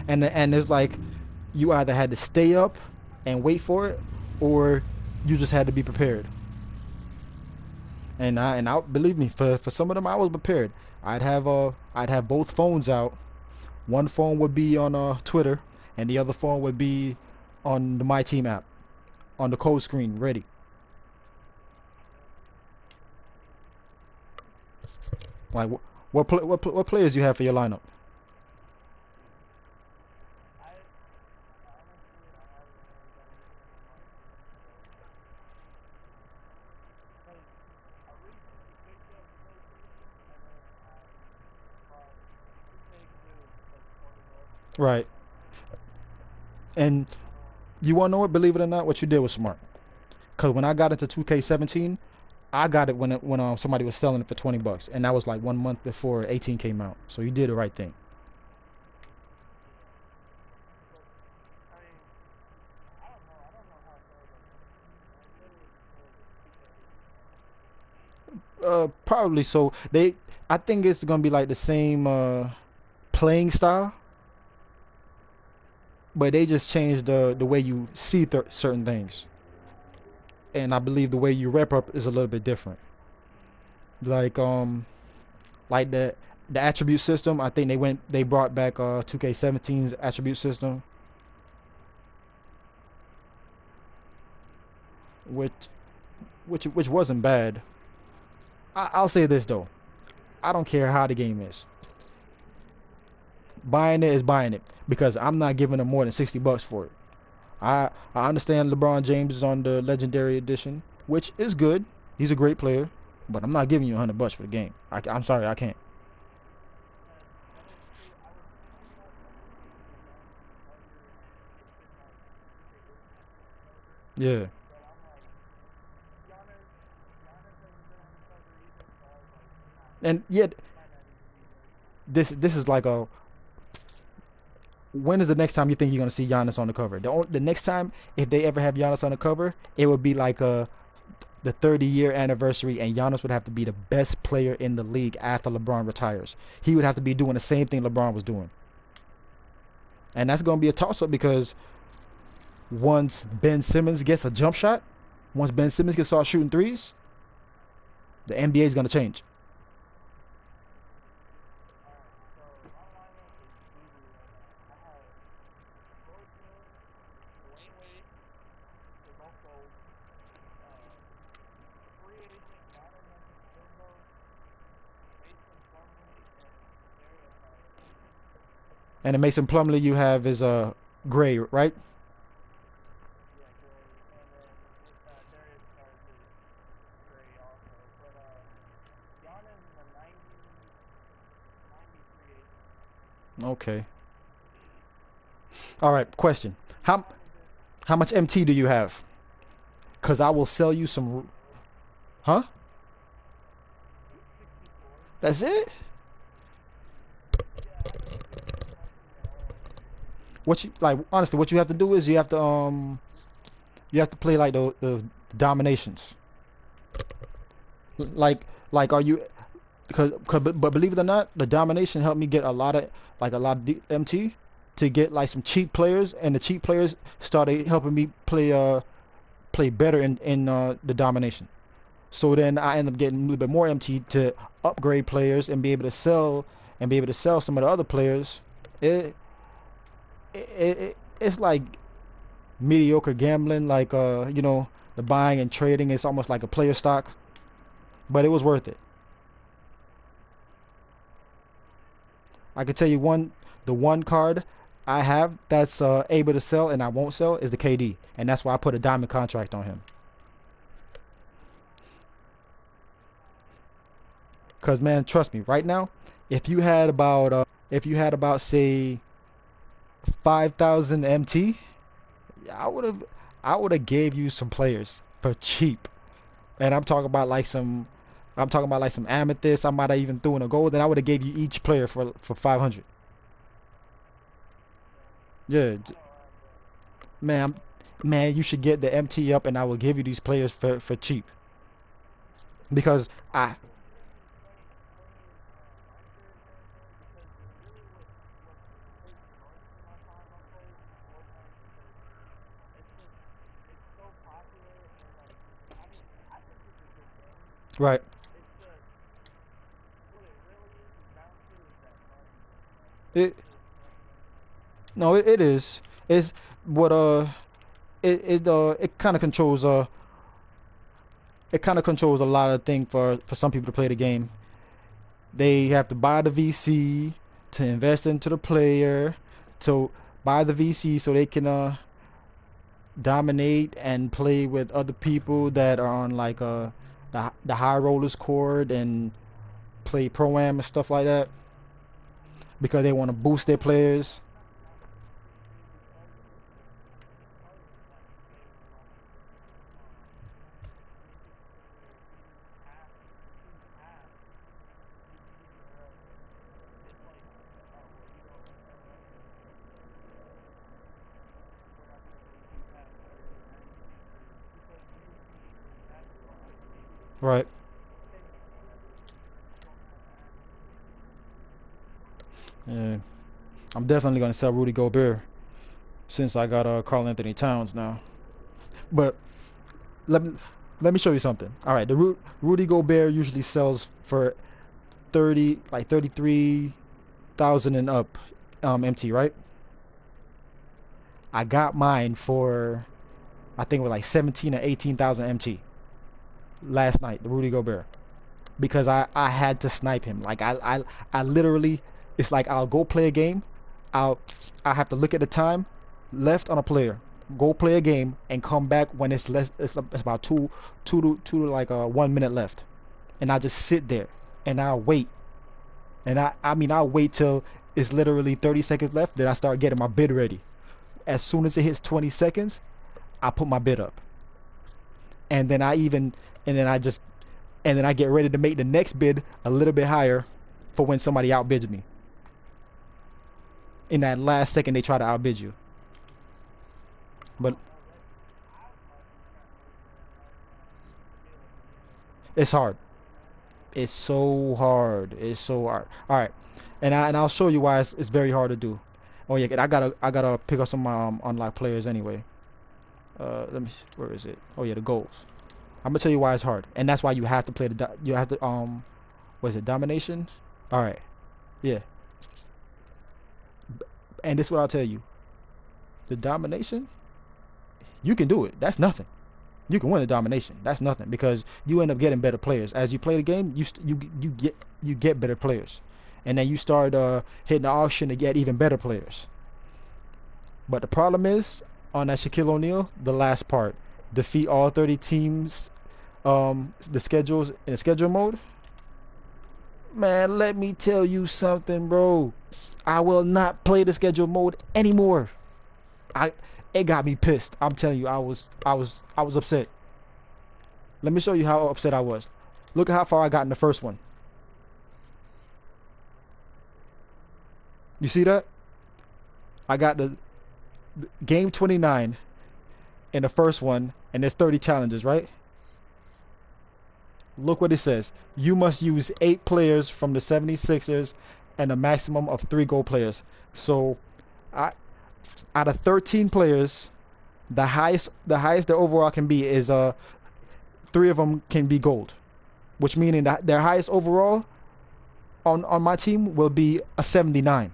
And it's like you either had to stay up and wait for it, or you just had to be prepared. And I believe me, for some of them I was prepared. I'd have both phones out. One phone would be on Twitter, and the other phone would be on the MyTeam app, on the code screen, ready. Like what players do you have for your lineup? Right. And you want to know what? Believe it or not, what you did was smart. Cause when I got into 2K17, I got it when somebody was selling it for $20, and that was like 1 month before 18 came out. So you did the right thing. Probably so. I think it's gonna be like the same playing style, but they just changed the way you see certain things, and I believe the way you rep up is a little bit different. Like like the attribute system. I think they brought back 2K17's attribute system, which which wasn't bad. I'll say this though, I don't care how the game is. Buying it is buying it because I'm not giving them more than $60 for it. I understand LeBron James is on the Legendary Edition, which is good. He's a great player, but I'm not giving you $100 for the game. I'm sorry, I can't. Yeah, and yet this is like a when is the next time you think you're gonna see Giannis on the cover? The next time, if they ever have Giannis on the cover, it would be like the 30-year anniversary, and Giannis would have to be the best player in the league after LeBron retires. He would have to be doing the same thing LeBron was doing, and that's gonna be a toss up because once Ben Simmons gets a jump shot, once Ben Simmons can start shooting threes, the NBA is gonna change. And the Mason Plumlee you have is gray, right? Okay. All right. Question. How much MT do you have? Cause I will sell you some. Huh? That's it? What you like? Honestly, what you have to do is you have to play like the dominations. Like are you? But believe it or not, the domination helped me get a lot of MT to get like some cheap players, and the cheap players started helping me play better in the domination. So then I end up getting a little bit more MT to upgrade players and be able to sell some of the other players. It, it's like mediocre gambling, like the buying and trading is almost like a player stock, but it was worth it. I could tell you the one card I have that's able to sell and I won't sell is the KD, and that's why I put a diamond contract on him. Cause man, trust me, right now, if you had about say 5,000 MT, I would have I would have gave you some players for cheap. And I'm talking about like some amethyst. I might have even threw in a gold. Then I would have gave you each player for 500. Yeah, man, man, you should get the MT up, and I will give you these players for cheap because I right. It no, it is. It's what it kind of controls a lot of things for some people to play the game. They have to buy the VC to invest into the player, to buy the VC so they can dominate and play with other people that are on like the high rollers court and play pro am and stuff like that because they want to boost their players. Right. Yeah. I'm definitely gonna sell Rudy Gobert since I got Carl Anthony Towns now. But let me let me show you something. All right, the Rudy Gobert usually sells for 33,000 and up, MT, right? I got mine for I think it was like 17 or 18,000 MT last night. The Rudy Gobert because I had to snipe him. Like I literally, it's like I'll go play a game. I'll I have to look at the time left on a player, go play a game, and come back when it's less. It's about two to like 1 minute left, and I just sit there and I'll wait. And I mean I'll wait till it's literally 30 seconds left. Then I start getting my bid ready. As soon as it hits 20 seconds, I put my bid up, and then I even and then I just and then I get ready to make the next bid a little bit higher for when somebody outbids me. In that last second, they try to outbid you, but it's hard. It's so hard. It's so hard. All right, and I'll show you why it's very hard to do. Oh yeah, I gotta pick up some unlocked players anyway. Let me. Where is it? Oh yeah, the goals. I'm gonna tell you why it's hard, and that's why you have to play you have to what is it, domination? All right, yeah, and this is what I'll tell you: the domination, you can do it. That's nothing. You can win a domination. That's nothing because you end up getting better players as you play the game. You get better players, and then you start hitting the auction to get even better players. But the problem is on that Shaquille O'Neal, the last part, defeat all 30 teams, the schedules in schedule mode. Man, let me tell you something, bro. I will not play the schedule mode anymore. I it got me pissed. I'm telling you, I was upset. Let me show you how upset I was. Look at how far I got in the first one. You see that? I got the game 29 in the first one, and there's 30 challenges, right? Look what it says. You must use 8 players from the 76ers and a maximum of 3 goal players. So, I, out of 13 players, the highest the overall can be is 3 of them can be gold, which meaning that their highest overall on my team will be a 79.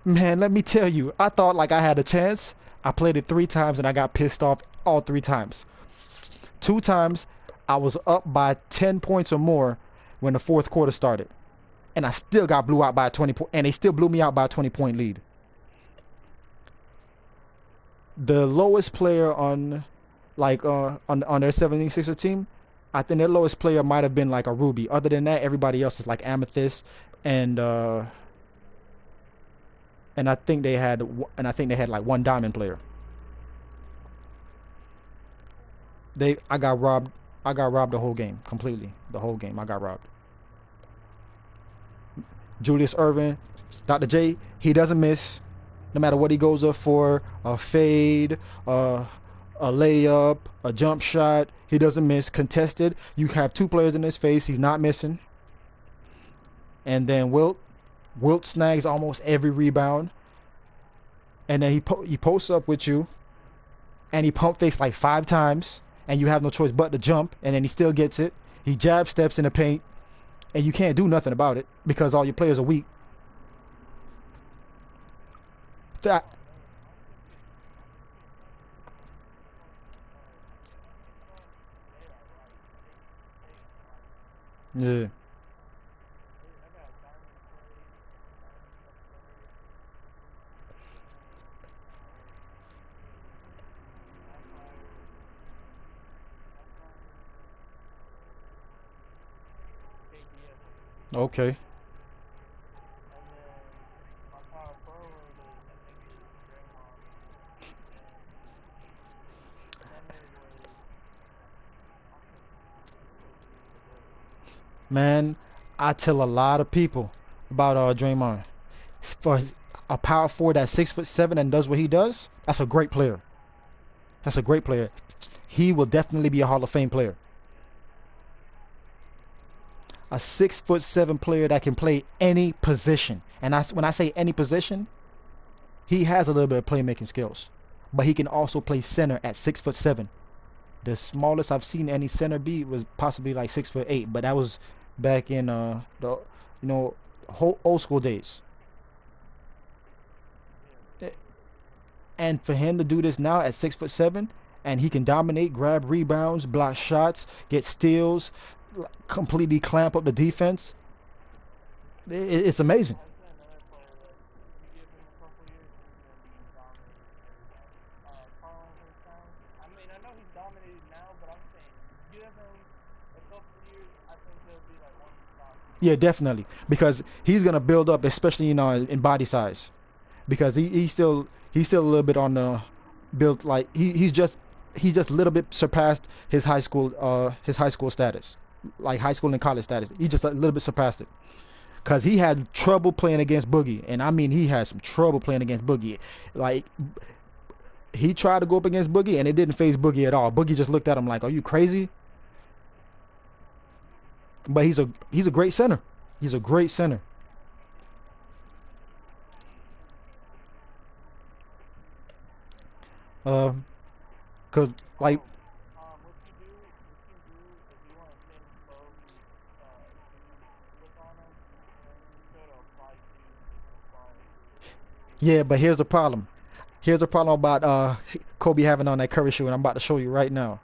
Man, let me tell you, I thought like I had a chance. I played it 3 times and I got pissed off all 3 times. 2 times I was up by 10 points or more when the fourth quarter started, and I still got blew out by a 20 point, and they still blew me out by a 20-point lead. The lowest player on on their 76er team, I think their lowest player might have been like a Ruby. Other than that, everybody else is like Amethyst, and and I think they had like one diamond player. They I got robbed. I got robbed the whole game completely. The whole game I got robbed. Julius Irvin, Dr. J, he doesn't miss. No matter what he goes up for, a fade, a layup, a jump shot, he doesn't miss. Contested, you have 2 players in his face, he's not missing. And then Wilt snags almost every rebound, and then he posts up with you, and he pump fakes like 5 times, and you have no choice but to jump, and then he still gets it. He jab steps in the paint, and you can't do nothing about it because all your players are weak. That yeah. Okay. Man, I tell a lot of people about Draymond. For a power forward that's 6'7" and does what he does, that's a great player. That's a great player. He will definitely be a Hall of Fame player. A 6'7" player that can play any position. And when I say any position, he has a little bit of playmaking skills, but he can also play center at 6'7". The smallest I've seen any center be was possibly like 6'8", but that was back in the whole old school days. And for him to do this now at 6'7", and he can dominate, grab rebounds, block shots, get steals, completely clamp up the defense. It's amazing. Yeah, definitely, because he's gonna build up, especially in body size, because he's still a little bit on the built like he just a little bit surpassed his high school status, like high school and college status. He just a little bit surpassed it because he had trouble playing against Boogie, and I mean he had some trouble playing against Boogie. Like he tried to go up against Boogie, and it didn't phase Boogie at all. Boogie just looked at him like, "Are you crazy?" But he's a great center. He's a great center. Uh, cause like yeah, but here's the problem. Here's the problem about Kobe having on that Curry shoe, and I'm about to show you right now.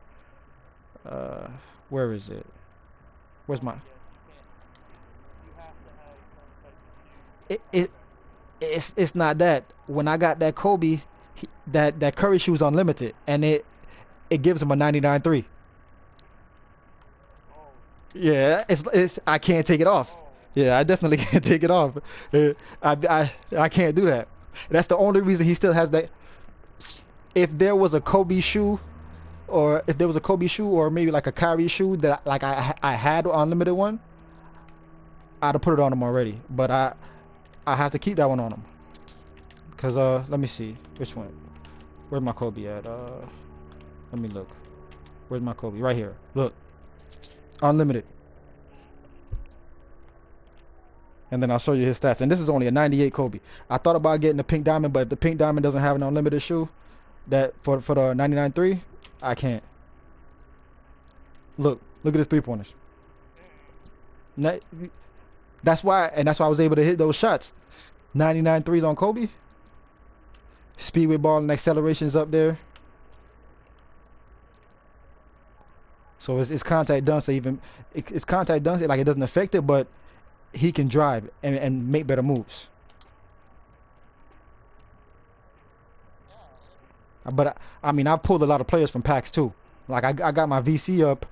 Uh, where is it? Where's my? It it's not that. When I got that Kobe, that Curry shoe is unlimited, and it gives him a 99.3. Yeah, it's I can't take it off. Yeah, I definitely can't take it off. I can't do that. That's the only reason he still has that. If there was a Kobe shoe, or if there was a Kobe shoe, or maybe like a Kyrie shoe that like I had unlimited one, I'd have put it on him already. But I have to keep that one on him. Cause let me see which one. Where's my Kobe at? Let me look. Where's my Kobe? Right here. Look, unlimited. And then I'll show you his stats. And this is only a 98 Kobe. I thought about getting the pink diamond, but if the pink diamond doesn't have an unlimited shoe, that for the 99.3, I can't. Look at his 3 pointers. That's why I was able to hit those shots. 99 threes on Kobe. Speedway ball and acceleration's up there. So it's contact dunk. So it's contact dunk. Like it doesn't affect it, but he can drive and make better moves. But I mean, I pulled a lot of players from packs too. Like I got my VC up,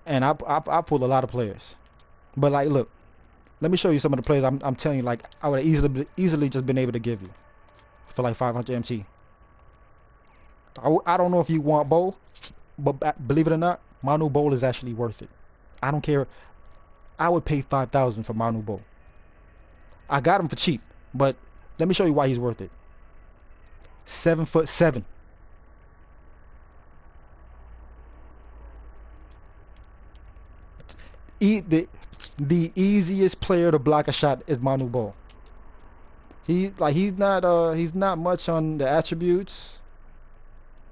and I pulled a lot of players. But like, look, let me show you some of the players I'm telling you. Like I would have easily just been able to give you for like 500 MT. I don't know if you want Bowl, but believe it or not, Manu Bowl is actually worth it. I don't care. I would pay 5,000 for Manu Bowl. I got him for cheap, but let me show you why he's worth it. 7'7". The easiest player to block a shot is Manu Ball. He's not much on the attributes,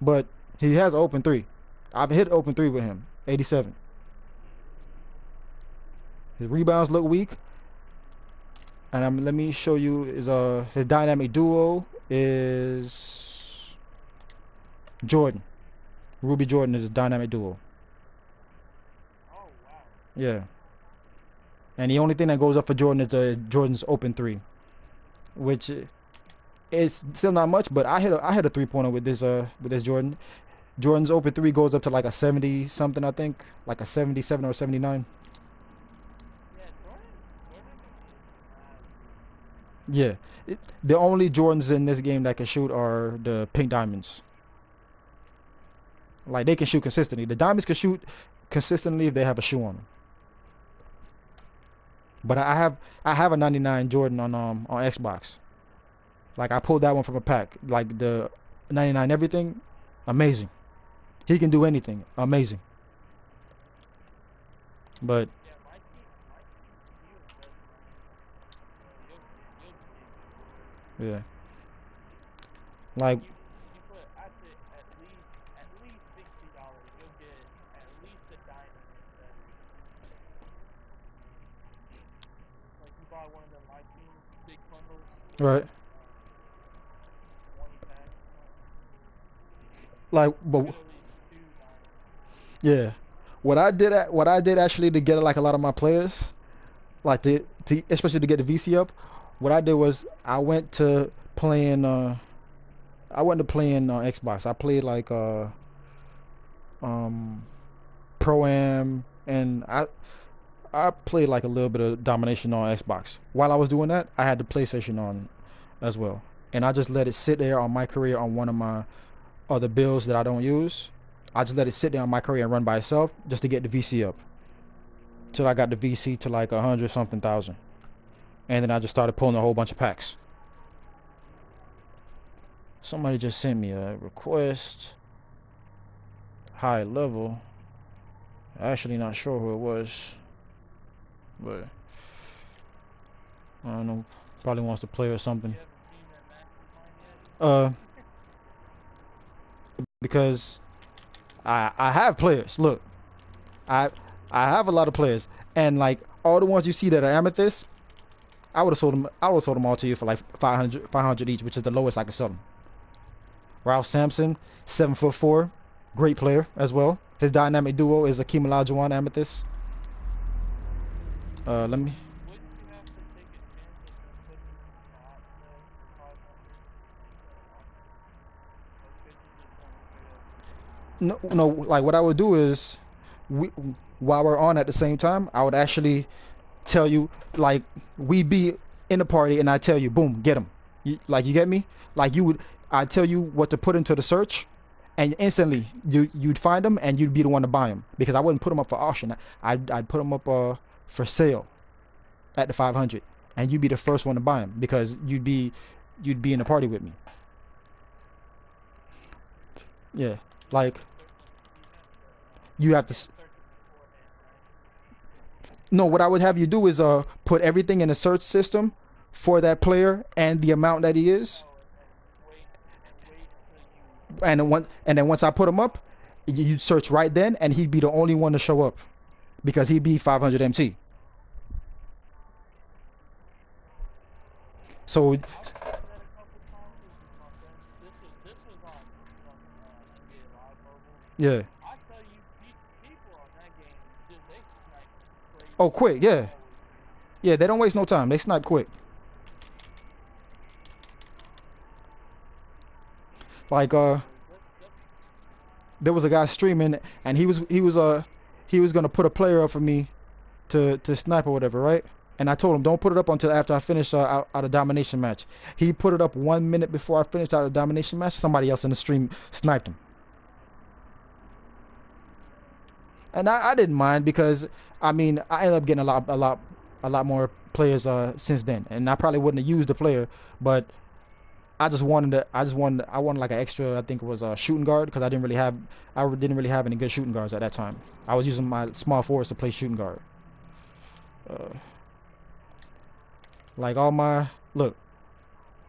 but he has open three. I've hit open three with him. 87. His rebounds look weak, and let me show you his dynamic duo is Jordan. Ruby Jordan is his dynamic duo. Yeah. And the only thing that goes up for Jordan is Jordan's open three, which it's still not much, but I hit a 3 pointer with this Jordan. Jordan's open three goes up to like a 70 something, I think, like a 77 or 79. Yeah, the only Jordans in this game that can shoot are the pink diamonds. Like they can shoot consistently. The diamonds can shoot consistently if they have a shoe on them. But I have a 99 Jordan on Xbox. Like I pulled that one from a pack. Like the 99 everything, amazing. He can do anything, amazing. But yeah, like right, but yeah, what I did actually to get like a lot of my players, like to especially to get the VC up, what I did was I went to playing Xbox. I played like um Pro Am, and I played like a little bit of domination on Xbox. While I was doing that, I had the PlayStation on as well, and I just let it sit there on my career on one of my other bills that I don't use. I just let it sit there on my career and run by itself just to get the VC up till I got the VC to like 100 something thousand, and then I just started pulling a whole bunch of packs. Somebody just sent me a request, high level. Actually, not sure who it was, but I don't know. Probably wants to play or something. Uh, because I have players. Look, I I have a lot of players, and like all the ones you see that are amethyst, I would have sold them. I would have sold them all to you for like 500 each, which is the lowest I could sell them. Ralph Sampson, 7'4", great player as well. His dynamic duo is Akeem Olajuwon Amethyst. Let me. No, no. Like what I would do is, we, while we're on at the same time, I would actually tell you, like, we'd be in the party and I tell you, boom, get them. You get me? Like you would, I tell you what to put into the search, and instantly you'd find them and you'd be the one to buy them because I wouldn't put them up for auction. I'd put them up for sale at the 500, and you'd be the first one to buy them because you'd be in the party with me. Yeah, like you have to. No, what I would have you do is put everything in a search system for that player and the amount that he is, and then once I put him up, you'd search right then, and he'd be the only one to show up because he'd be 500 MT. So yeah. Oh, quick, yeah, yeah. They don't waste no time. They snipe quick. Like there was a guy streaming, and he was gonna put a player up for me to snipe or whatever, right? And I told him don't put it up until after I finish out a domination match. He put it up 1 minute before I finished out a domination match. Somebody else in the stream sniped him, and I didn't mind because I mean I ended up getting a lot more players since then, and I probably wouldn't have used the player, but I wanted like an extra. I think it was a shooting guard because I didn't really have any good shooting guards at that time. I was using my small forwards to play shooting guard. Uh, like all my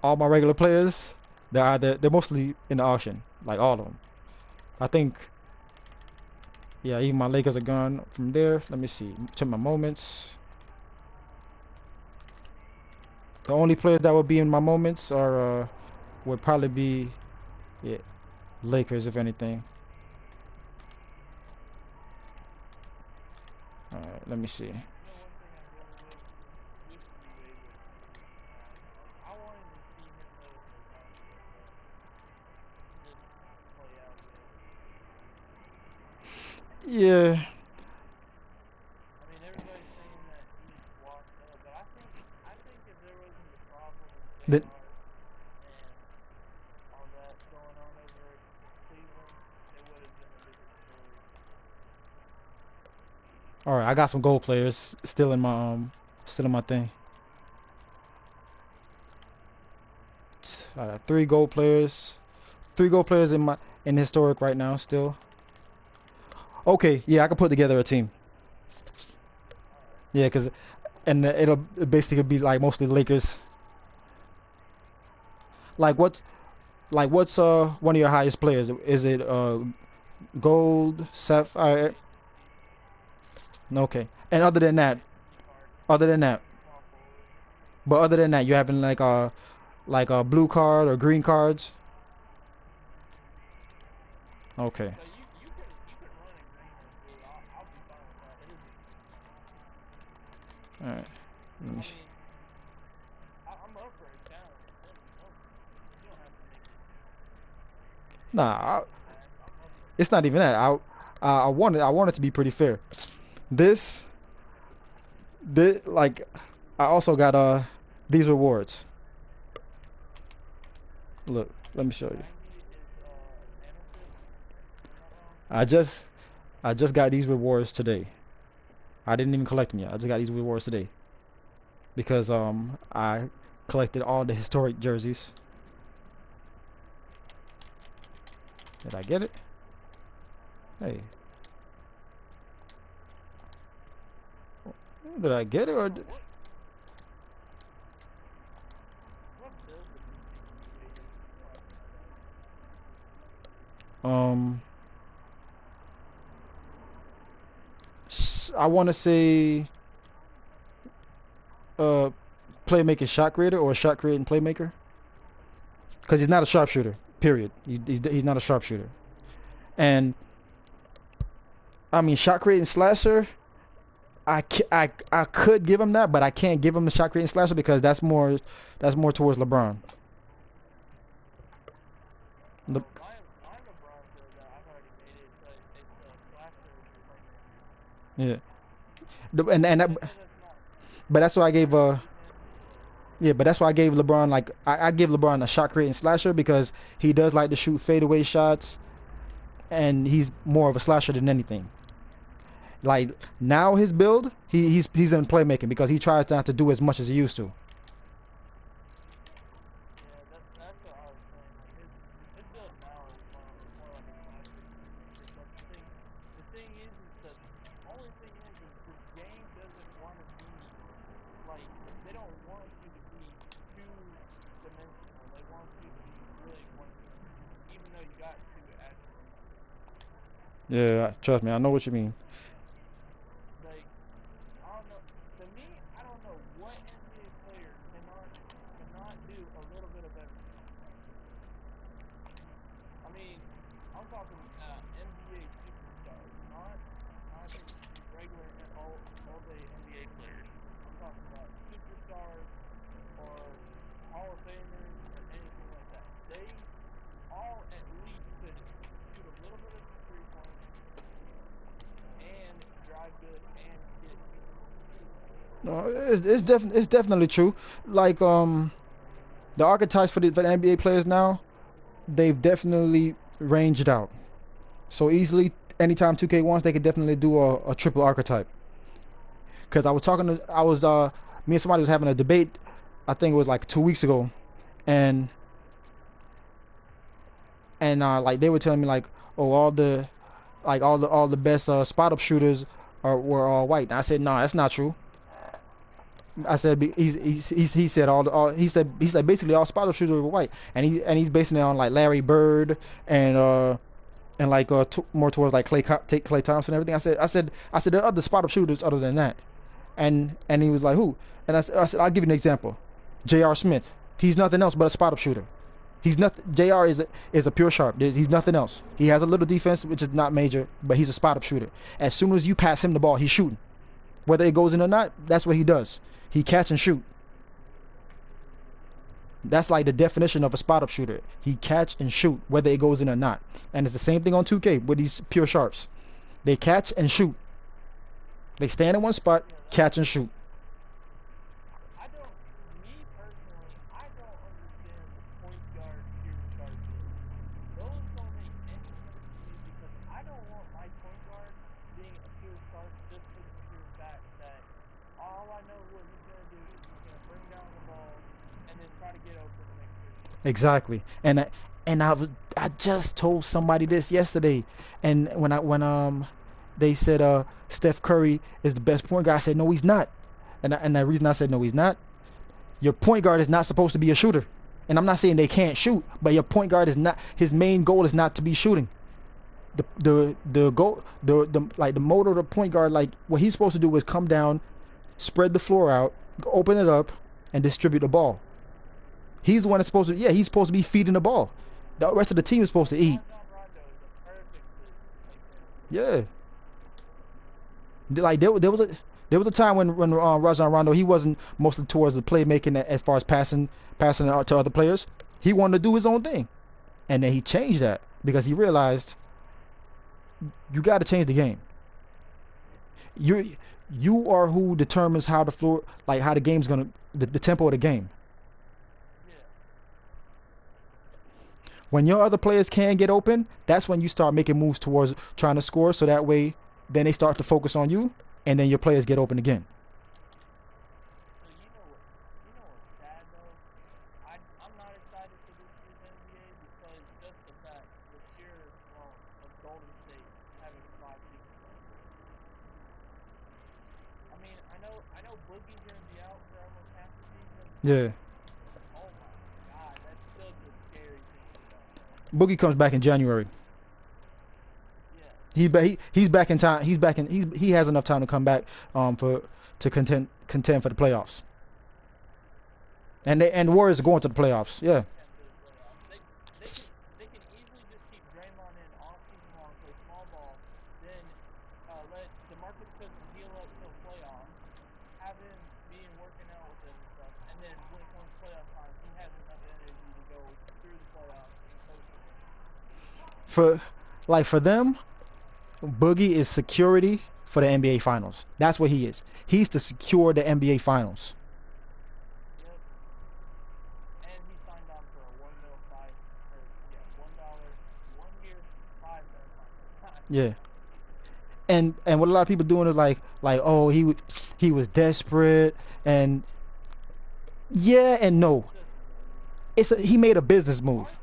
regular players, they're mostly in the auction. Like all of them. I think yeah, even my Lakers are gone from there. Let me see. Check my moments. The only players that would be in my moments are would probably be yeah, Lakers if anything. All right, let me see. Yeah. The, all right, I got some gold players still in my thing. Three gold players, three gold players in historic right now still. Okay, yeah, I can put together a team. Yeah, cause it'll basically be like mostly Lakers. Like what's one of your highest players? Is it gold, sapphire? Okay. And other than that, but other than that, you having like a blue card or green cards? Okay. All right. Let me see. Nah, it's not even that. I want it to be pretty fair. This like I also got these rewards. Look, let me show you. I just I just got these rewards today. I didn't even collect them yet. I just got these rewards today because I collected all the historic jerseys. Did I get it? Hey, did I get it or um I want to say uh playmaking shot creator or shot creating playmaker because he's not a sharpshooter. Period. He's not a sharpshooter. And I mean shot creating slasher. I could give him that, but I can't give him the shot creating slasher because that's more towards LeBron. Le- Yeah. But that's why I gave yeah, but that's why I gave LeBron like I give LeBron a shot creating slasher because he does like to shoot fadeaway shots and he's more of a slasher than anything. Like now his build, he's in playmaking because he tries not to do as much as he used to. Yeah, trust me, I know what you mean. No, it's definitely true. Like the archetypes for the NBA players now, they've definitely ranged out. So easily, anytime 2K wants, they could definitely do a triple archetype. Because I was me and somebody was having a debate. I think it was like 2 weeks ago, and like they were telling me like, oh, all the best spot up shooters were all white. And I said, no, that's not true. I said he said he said basically all spot up shooters were white, and he's basing it on like Larry Bird and like more towards like Clay Thompson and everything. I said there are other spot up shooters other than that, and he was like who? And I said I'll give you an example. J.R. Smith. He's nothing else but a spot up shooter. He's not. Jr. is a pure sharp. He's nothing else. He has a little defense, which is not major, but he's a spot up shooter. As soon as you pass him the ball, he's shooting. Whether it goes in or not, that's what he does. He catch and shoot. That's like the definition of a spot up shooter. He catch and shoot, whether it goes in or not. And it's the same thing on 2K with these pure sharps. They catch and shoot. They stand in one spot, catch and shoot. Exactly. I just told somebody this yesterday, and when they said Steph Curry is the best point guard, I said no, he's not. And the reason I said no, he's not. Your point guard is not supposed to be a shooter. And I'm not saying they can't shoot, but your point guard is not. His main goal is not to be shooting. The goal the motor of the point guard, like what he's supposed to do is come down, spread the floor out, open it up, and distribute the ball. He's the one that's supposed to. Yeah, he's supposed to be feeding the ball. The rest of the team is supposed to eat. Yeah, like there was a time when Rajon Rondo, he wasn't mostly towards the playmaking as far as passing it out to other players. He wanted to do his own thing, and then he changed that because he realized you got to change the game. You are who determines how the floor, like how the game's gonna, the tempo of the game. When your other players can get open, that's when you start making moves towards trying to score. So that way, then they start to focus on you, and then your players get open again. Yeah, Boogie comes back in January. He's back in time. He has enough time to come back for to contend for the playoffs. And the Warriors are going to the playoffs. Yeah. For for them, Boogie is security for the NBA Finals. That's what he is. He's to secure the NBA Finals. Yep. And he signed on for a $1 1 year, 5 million contract. Yeah. And what a lot of people doing is like oh, he was desperate, and yeah and no. He made a business move.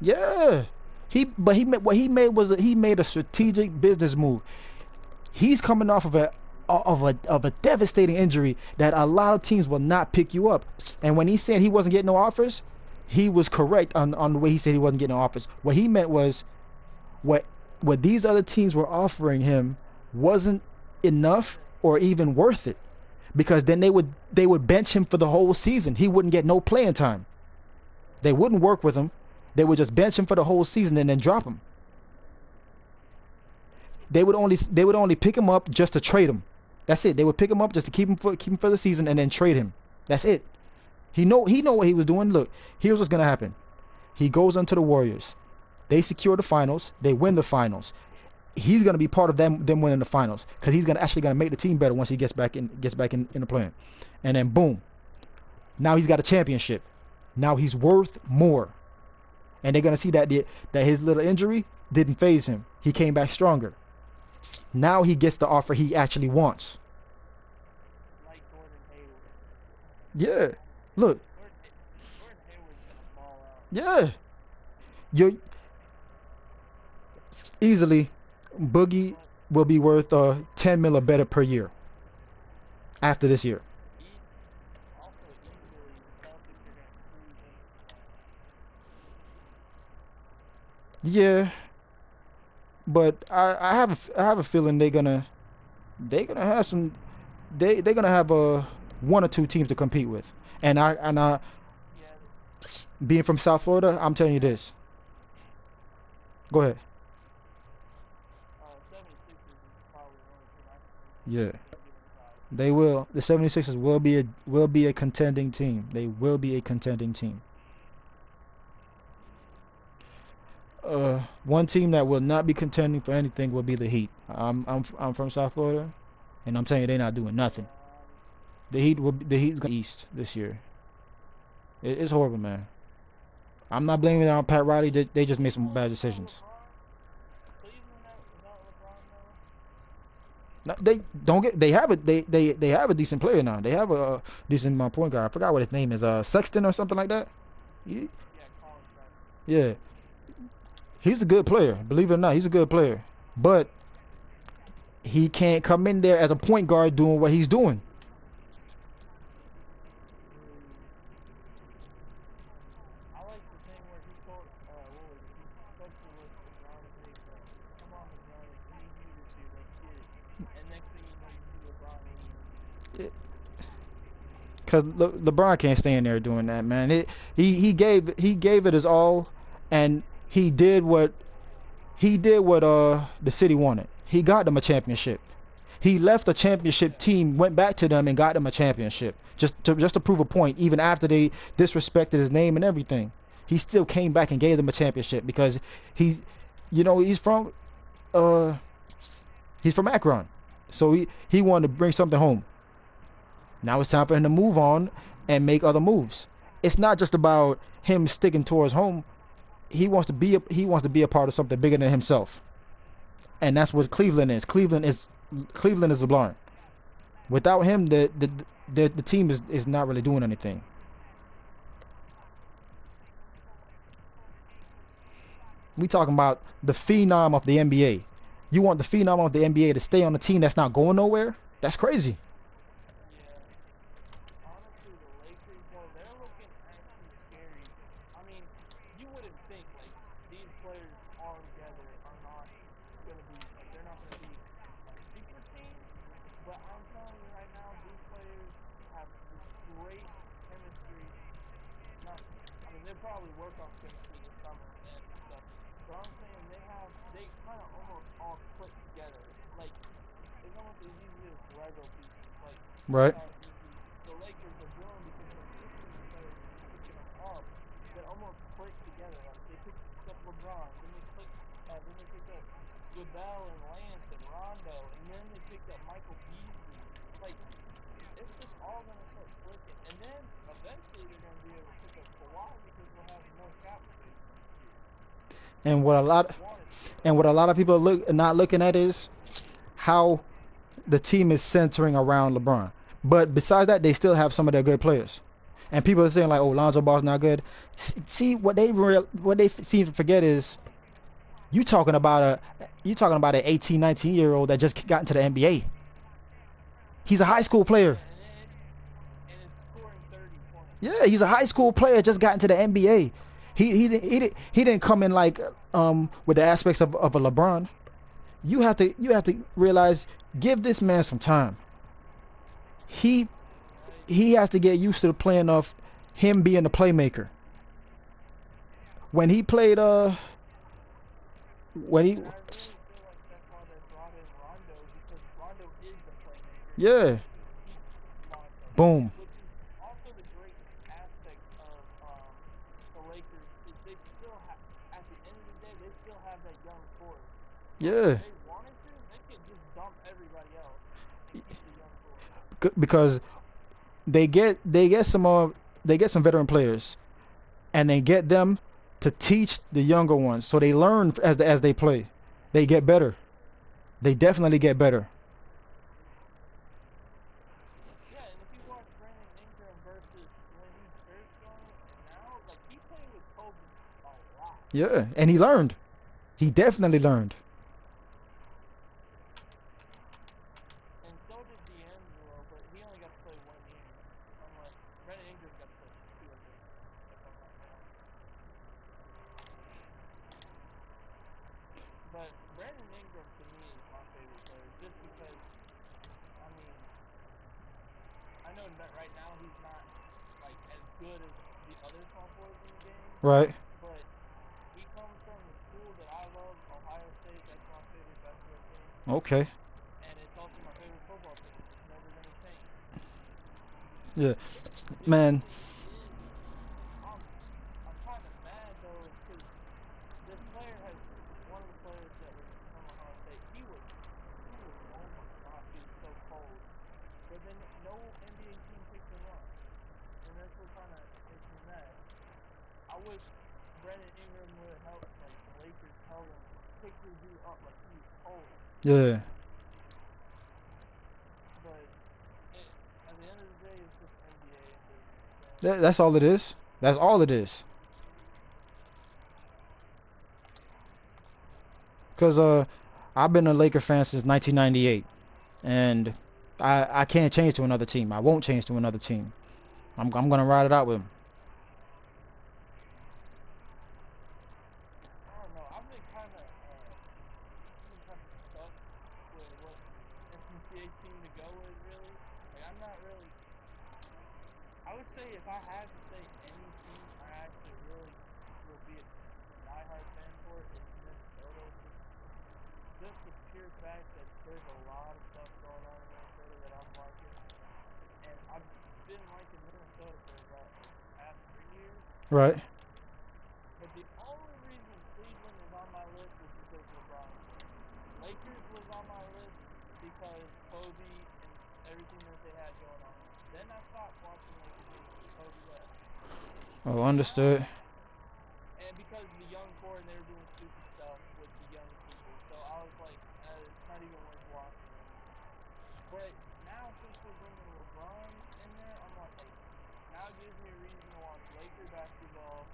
Yeah. He made a strategic business move. He's coming off of a devastating injury that a lot of teams will not pick you up. And when he said he wasn't getting no offers, he was correct on the way he said he wasn't getting no offers. What he meant was what these other teams were offering him wasn't enough or even worth it, because then they would bench him for the whole season. He wouldn't get no playing time. They wouldn't work with him. They would just bench him for the whole season and then drop him. They would only pick him up just to trade him. That's it. They would pick him up just to keep him for the season and then trade him. That's it. He know what he was doing. Look, here's what's gonna happen. He goes onto the Warriors. They secure the finals. They win the finals. He's gonna be part of them winning the finals, because he's actually gonna make the team better once he gets back in the plan. And then boom, now he's got a championship. Now he's worth more, and they're gonna see that his little injury didn't phase him. He came back stronger. Now he gets the offer he actually wants. Like Gordon Yeah. Hayward. Look. Gordon Hayward's gonna fall out. Yeah. You're easily, Boogie will be worth 10 mil or better per year after this year. Also, easily, the Celtics are gonna squeeze in. Yeah. But I have a feeling they're gonna have some they're gonna have one or two teams to compete with. And I Yeah, being from South Florida, I'm telling you this. Go ahead. 76ers is probably the only team I can Yeah. give inside. They will. The 76ers will be a contending team. They will be a contending team. One team that will not be contending for anything will be the Heat. I'm from South Florida, and I'm telling you, they're not doing nothing. The Heat's going East this year. It's horrible, man. I'm not blaming it on Pat Riley. They just made some bad decisions. Cleveland without LeBron, though. No, they don't get. They have it. They have a decent player now. They have a decent point guard. I forgot what his name is. Sexton or something like that. Yeah, Colin Sexton. Yeah. He's a good player. Believe it or not, he's a good player. But he can't come in there as a point guard doing what he's doing. I like the thing where he told, what was it? He texted with LeBron and he said, "Come on, LeBron, we need you this year. Let's get it." And next thing you know, you see LeBron leave. Because LeBron can't stand there doing that, man. He gave it his all, and he did what the city wanted. He got them a championship. He left the championship team, went back to them, and got them a championship just to prove a point. Even after they disrespected his name and everything, he still came back and gave them a championship because he's from Akron, so he wanted to bring something home. Now it's time for him to move on and make other moves. It's not just about him sticking towards home. He wants to be a part of something bigger than himself, and that's what Cleveland is. Cleveland is LeBron. Without him, the team is not really doing anything. We talking about the phenom of the NBA. You want the phenom of the NBA to stay on a team that's not going nowhere? That's crazy. Yeah. Honestly, the Lakers, though, they're looking actually scary. I mean, you wouldn't think, like, these players all together are not going to be, like, they're not going to be a super team. But I'm telling you right now, these players have this great chemistry. Not, I mean, they'll probably work on chemistry this summer and stuff. But I'm saying they kind of almost all click together. Like, it's almost as easy as Lego pieces. Like, Right. how easy the Lakers are doing because they're picking these players and picking them up that almost click together. Like, they pick up LeBron, then they click Then they picked up Goodell and Lance and Rondo, and then they picked up Michael Beasley. Like, it's just all going to start clicking. And then eventually they're going to be able to pick up Kawhi because we'll have more cap space this year. And what a lot of people are not looking at is how the team is centering around LeBron. But besides that, they still have some of their good players. And people are saying like, "Oh, Lonzo Ball's not good." See what they seem to forget is you talking about an 18, 19-year-old that just got into the NBA. He's a high school player. And it's scoring 30 points. Yeah, he's a high school player just got into the NBA. He didn't come in like with the aspects of a LeBron. You have to realize, give this man some time. He has to get used to the playing of him being the playmaker. When he played when he And I really feel like that's why they brought in Rondo, because Rondo is the playmaker. yeah, He's Lonzo. boom. Which is also the great aspect of the Lakers is they still have, at the end of the day, they still have that young core. Yeah, If they wanted to, they could just dump everybody else and keep the young core. because they get some veteran players, and they get them to teach the younger ones, so they learn as they play. They get better. They definitely get better. Yeah, and if you watch Brandon Ingram versus when he first started and now, like, he played with Kobe a lot. Yeah, and he learned. He definitely learned. And so did D'Angelo, but he only got to play 1 year. Unlike Brandon Ingram got to play 2, I think, if I'm not wrong. But Brandon Ingram, to me, is my favorite player, just because, I mean, I know that right now he's not, like, as good as the other small forwards in the game, Right. but he comes from the school that I love, Ohio State. That's my favorite basketball team. Okay. And it's also my favorite football team. It's never going to change. Yeah. The Man. only thing is, I'm kind of mad, though, because this player has, one of the players that was from Ohio State, he was, oh my gosh, he was so cold. But then no NBA team picked him up. And that's what kind of makes me mad. I wish Brandon Ingram would have helped, like, the Lakers tell him, pick this dude up like he was cold. Yeah. But at the end of the day, it's just NBA and business. So. That's all it is. That's all it is. Cause I've been a Laker fan since 1998, and I can't change to another team. I won't change to another team. I'm gonna ride it out with them. I don't know. I've been kind of stuck with what NCAA team to go with, really. Like, I'm not really. I would say if I had to say any team I actually really will be a diehard fan for, it's Minnesota. Just the pure fact that there's a lot of stuff going on in Minnesota that I'm liking. And I've been liking Minnesota for about the past 3 years. Right. But the only reason Cleveland is on my list is because LeBron is there. Lakers was on my list because Kobe and everything that they had going on. Then I stopped watching Laker games because Kobe left. Oh, understood. And because of the young core and they were doing stupid stuff with the young people. So I was like, it's not even worth watching anymore. But now since we're bringing LeBron in there, I'm like, hey, now it gives me a reason to watch Laker basketball,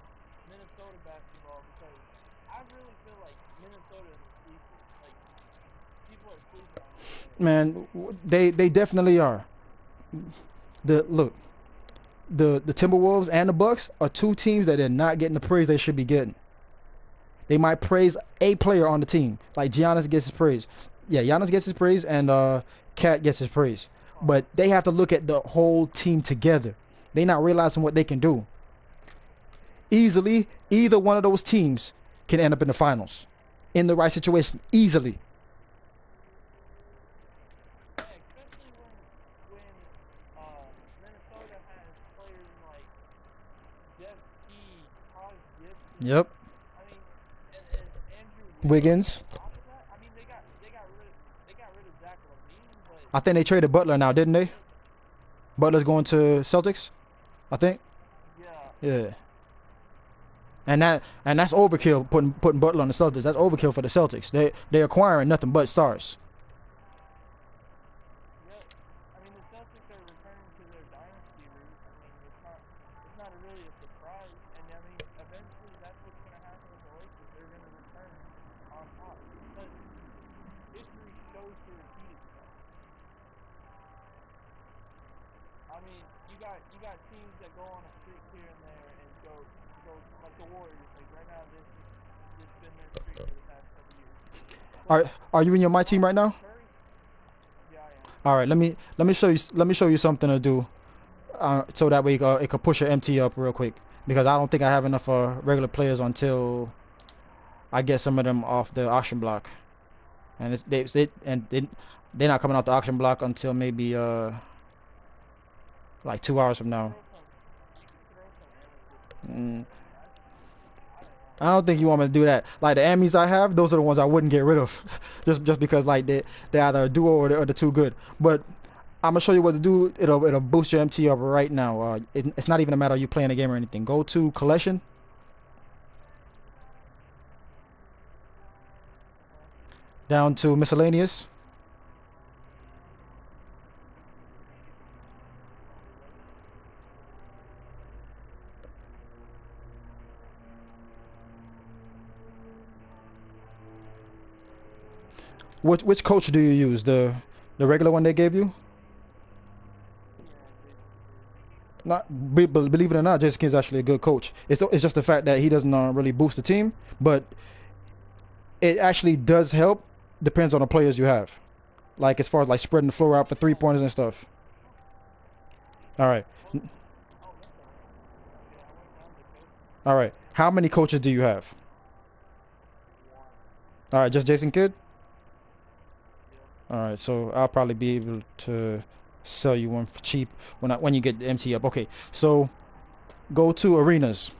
Minnesota basketball, because I really feel like Minnesota is a sleeper. Like, people are sleeping on Minnesota. Man, they definitely are. The Timberwolves and the Bucks are two teams that are not getting the praise they should be getting. They might praise a player on the team, like Giannis gets his praise. Yeah, Giannis gets his praise, and Cat gets his praise. But they have to look at the whole team together. They not realizing what they can do. Easily, either one of those teams can end up in the finals, in the right situation, easily. Yeah, especially when Minnesota has players like Jeff Teague, Taj Gibson. Yep. I mean, and Andrew Wiggins. Top of that, I mean, they got rid of Zach Levine, but I think they traded Butler now, didn't they? Butler's going to Celtics, I think. yeah, Yeah. And that's overkill putting Butler on the Celtics. That's overkill for the Celtics. They acquiring nothing but stars. yeah. I mean, the Celtics are returning to their dynasty roots. I mean, it's not really a surprise, and I mean, eventually that's what's going to happen with the Lakers. They're going to return on top, but history shows to repeat itself. I mean, you got teams that go on a streak here and there and go like the Warriors. Like right now, this been their streak for the past couple years. But Are you in your my team right now? Curry, yeah, I am. All right, let me show you something to do, so that way it could push your MT up real quick, because I don't think I have enough regular players until I get some of them off the auction block, and they're not coming off the auction block until maybe like 2 hours from now. You could throw some amethyst Mm, in my team. I don't know. I don't think you want me to do that. Like the Emmys I have, those are the ones I wouldn't get rid of, just because like they either a duo or they're too good. But I'm gonna show you what to do. It'll boost your MT up right now. It's not even a matter of you playing a game or anything. Go to collection, down to miscellaneous. Which coach do you use? The regular one they gave you? Yeah, Jason Kidd. But believe it or not, Jason Kidd's actually a good coach. It's just the fact that he doesn't really boost the team, but it actually does help. Depends on the players you have, like as far as like spreading the floor out for 3 pointers and stuff. All right, Well, oh, that's all right. Yeah, I went down to coaching. all right. How many coaches do you have? One. All right, just Jason Kidd. Yep. All right, so I'll probably be able to sell you one for cheap when you get the MT up. Okay, so go to arenas.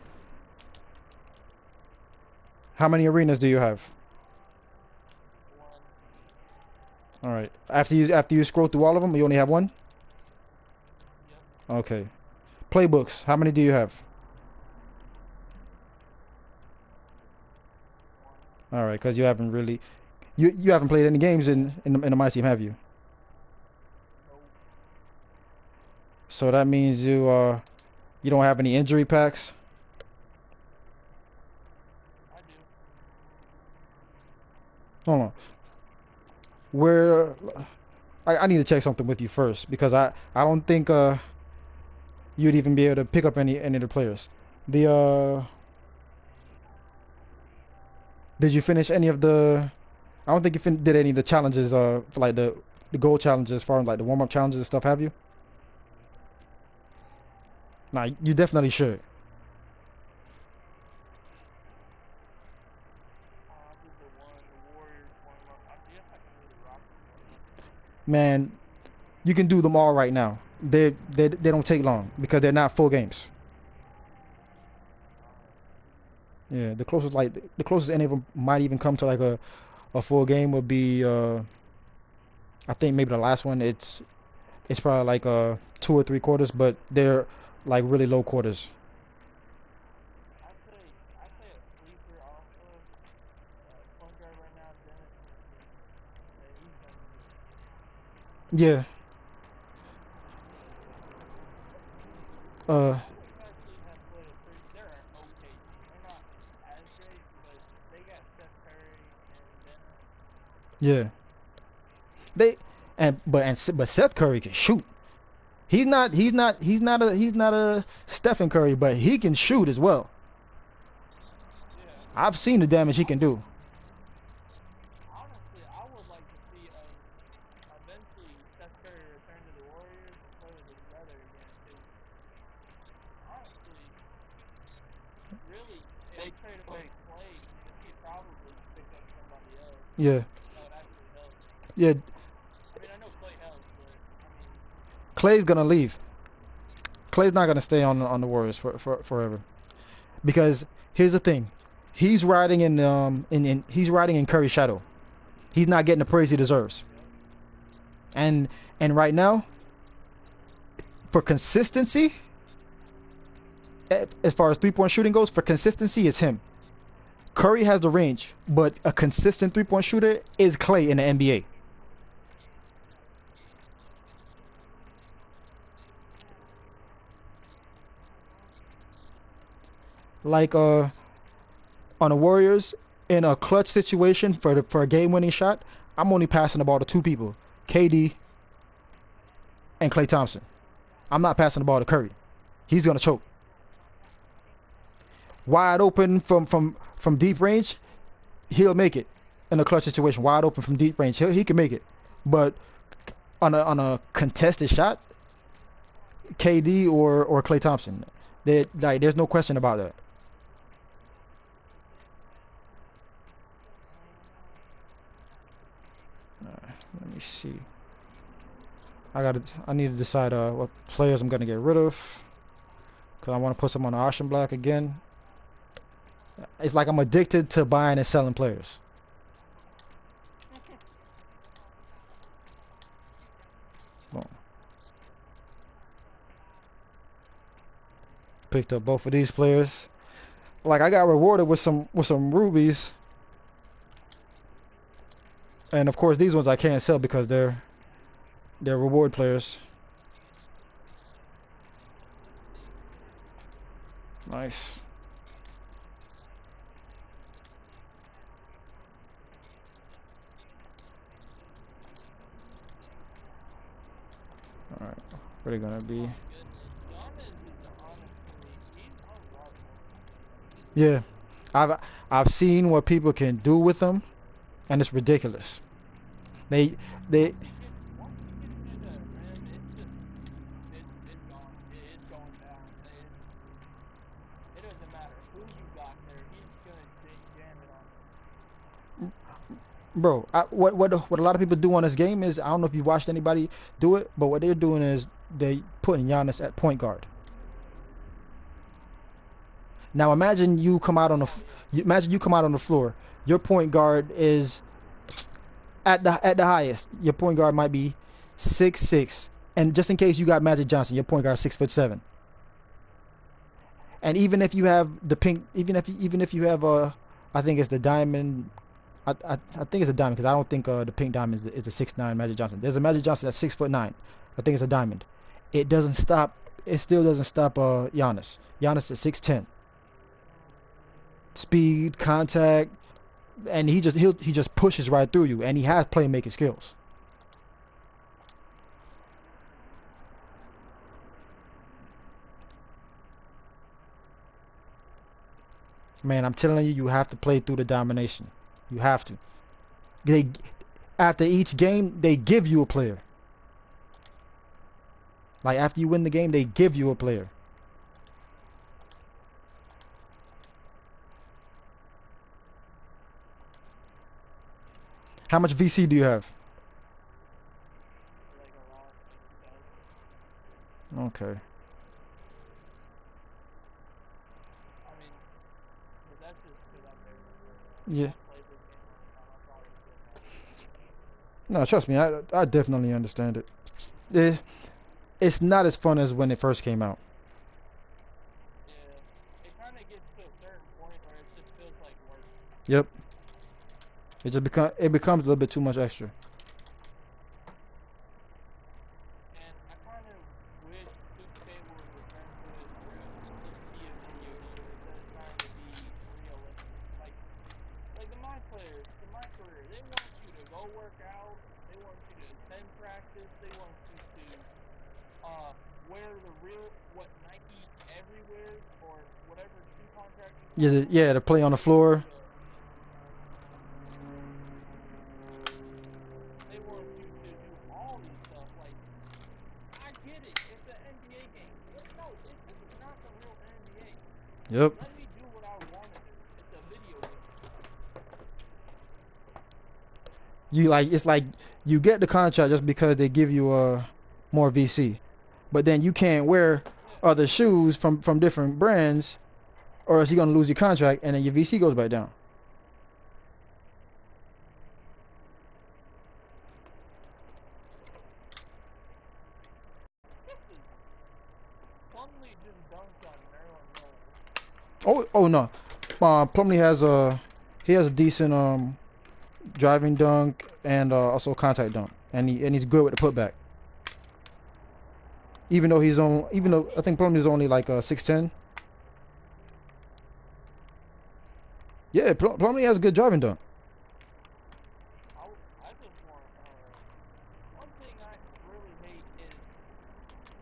How many arenas do you have? One. All right. After you scroll through all of them, you only have one. Yep. Okay. Playbooks. How many do you have? One. All right, because you haven't really you haven't played any games in the my team, have you? Nope. So that means you don't have any injury packs. I do. Hold on. Where I need to check something with you first, because I don't think you'd even be able to pick up any of the players. The did you finish any of the? I don't think you did any of the challenges for like the goal challenges, as far as like the warm up challenges and stuff. Have you? Nah, you definitely should. I did the one, the Warriors warm up. I guess I can do the Rockets warm up. Man, you can do them all right now. They don't take long because they're not full games. Alright. Yeah, the closest any of them might even come to like a full game would be I think maybe the last one. It's probably like 2 or 3 quarters, but they're like really low quarters. I say a sleeper also. Point guard right now, Dennis Smith Jr. He's gonna be good. Yeah. The Uh. Celtics actually have played a pretty. They're an okay team. They're not as great, but they got Steph Curry and Dennis. Yeah. They but Seth Curry can shoot. He's not a Stephen Curry, but he can shoot as well. Yeah. I've seen the damage he can do. Honestly, I would like to see eventually Steph Curry return to the Warriors and play with his brother again. Because honestly, really, if they trade away Clay, he could probably pick up somebody else Yeah. that would actually help. Yeah. I mean, I know Clay helps, but I mean, Clay's gonna leave. Clay's not gonna stay on the Warriors for forever. Because here's the thing. He's riding in he's riding in Curry's shadow. He's not getting the praise he deserves. And right now, for consistency, as far as 3-point shooting goes, for consistency, it's him. Curry has the range, but a consistent 3-point shooter is Clay in the NBA. Like on the Warriors, in a clutch situation for a game-winning shot, I'm only passing the ball to two people, KD and Klay Thompson. I'm not passing the ball to Curry. He's gonna choke. Wide open from deep range, he'll make it in a clutch situation. Wide open from deep range, he can make it. But on a contested shot, KD or Klay Thompson, there's no question about that. Let me see. I need to decide what players I'm gonna get rid of, cause I want to put some on the auction block again. It's like I'm addicted to buying and selling players. Boom. Picked up both of these players. Like I got rewarded with some rubies, and of course these ones I can't sell because they're reward players. Nice. All right, what are they gonna be? Yeah, I've seen what people can do with them, and it's ridiculous. They they It's going down. It doesn't matter who you got there. He's gonna jam it on. bro, what a lot of people do on this game is, I don't know if you watched anybody do it, but what they're doing is they putting Giannis at point guard. Now imagine you come out on the floor. Your point guard is at the highest. Your point guard might be 6'6", and just in case you got Magic Johnson, your point guard is 6'7". And even if you have the pink, even if you have I think it's the diamond. I think it's a diamond because I don't think the pink diamond is the 6'9" Magic Johnson. There's a Magic Johnson that's 6'9". I think it's a diamond. It doesn't stop. It still doesn't stop Giannis. Giannis is 6'10". Speed, contact, and he just pushes right through you, and he has playmaking skills. Man, I'm telling you, you have to play through the domination. You have to. They After each game, they give you a player. Like after you win the game, they give you a player. How much VC do you have? Like a lot. Okay. I mean, but that's just because I'm there. Yeah. I played this game all the time. I probably should. No, trust me, I definitely understand it. Eh, it's not as fun as when it first came out. Yeah, it kind of gets to a certain point where it just feels like work. Yep. It becomes a little bit too much extra. And I kind of wish 2K would return to it where it just be a video game instead of trying to be realistic. Like the my career, they want you to go work out, they want you to attend practice, they want you to wear the real what Nike everywhere or whatever shoe contract you Yeah, sign yeah, to play on the floor. they want you to do all these stuff. Like, I get it. It's an NBA game. But no, this is not the real NBA. Yep. Let me do what I want to do. It's a video game. It's like you get the contract just because they give you more VC, but then you can't wear Yeah. other shoes from different brands or is he gonna lose your contract and then your VC goes back down? Plumlee just dunked on Maryland Miller. Oh no, Plumlee has a decent driving dunk and also contact dunk, and he's good with the putback. Even though I think Plumlee's only like 6'10". Yeah, Plumlee has a good driving dunk. I just want, one thing I really hate is,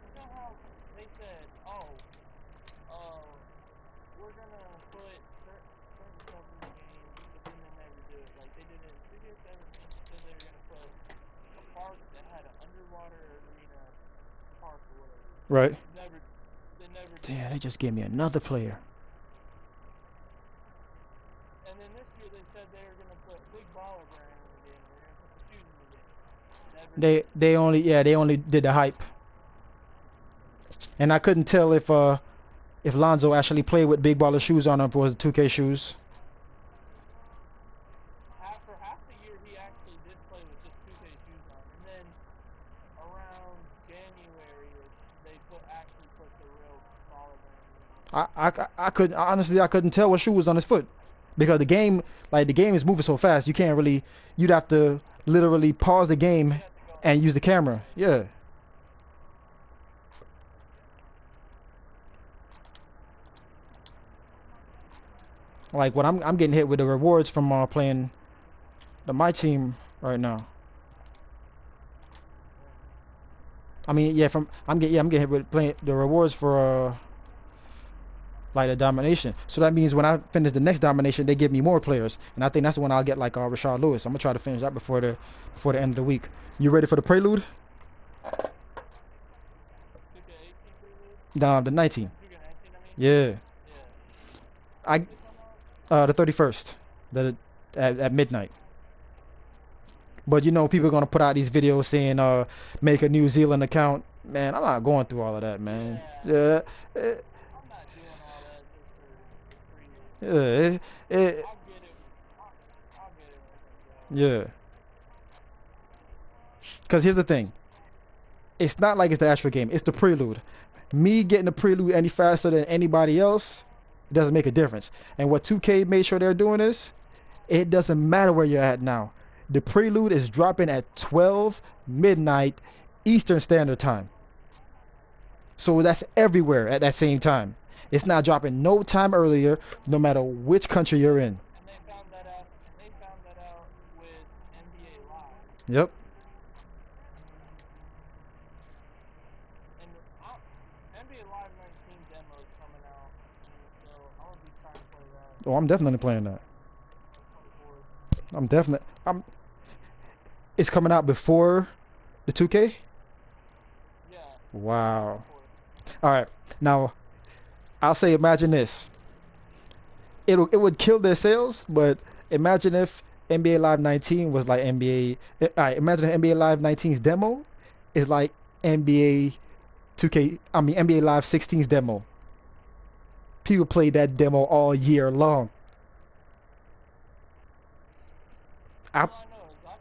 you know how they said, oh, we're gonna put certain stuff in the game, but then they never do it. Like they did it in 2K17, said they were gonna put a park that had an underwater arena park or whatever. Right. They never did Damn, it. they just gave me another player. And then this year they said they were gonna put Big Baller Brand in the game. They're gonna put the shoes in the game. Never did. They only did the hype, and I couldn't tell if Lonzo actually played with Big Baller shoes on, or if it was the 2K shoes. For half the year he actually did play with just 2K shoes on, and then around January they actually put the real Baller Brand in the game. I couldn't honestly, I couldn't tell what shoe was on his foot, because the game is moving so fast. You can't really. You'd have to literally pause the game and use the camera. Yeah. Like what I'm getting hit with the rewards from playing the MyTeam right now. I mean, yeah, I'm getting hit with playing the rewards for like the domination. So that means when I finish the next domination, they give me more players, and I think that's when I'll get like Rashard Lewis. I'm gonna try to finish that before the end of the week. You ready for the prelude? 2K18 prelude? The 19. 2K19, I mean? Yeah. Yeah. I the 31st, at midnight. But you know, people are gonna put out these videos saying make a New Zealand account. Man, I'm not going through all of that, man. Yeah. Uh, I'm not doing all that just for free. it, I'll get it. I'll get it when it comes out. yeah. Because here's the thing. It's not like it's the actual game. It's the prelude. Me getting the prelude any faster than anybody else doesn't make a difference. And what 2K made sure they're doing is, it doesn't matter where you're at now. The prelude is dropping at 12 midnight Eastern Standard Time. So that's everywhere at that same time. It's not dropping no time earlier, no matter which country you're in. And they found that out. And they found that out with NBA Live. Yep. And NBA Live 19 demo is coming out, so I'm gonna be trying to play that. Oh, I'm definitely playing that. 24th. It's coming out before the 2K? Yeah. Wow. All right. Now, I'll say imagine this. It would kill their sales, but imagine if NBA Live 19 was like NBA. All right, imagine NBA Live 19's demo is like NBA 2K. I mean NBA Live 16's demo. People play that demo all year long. All I know is I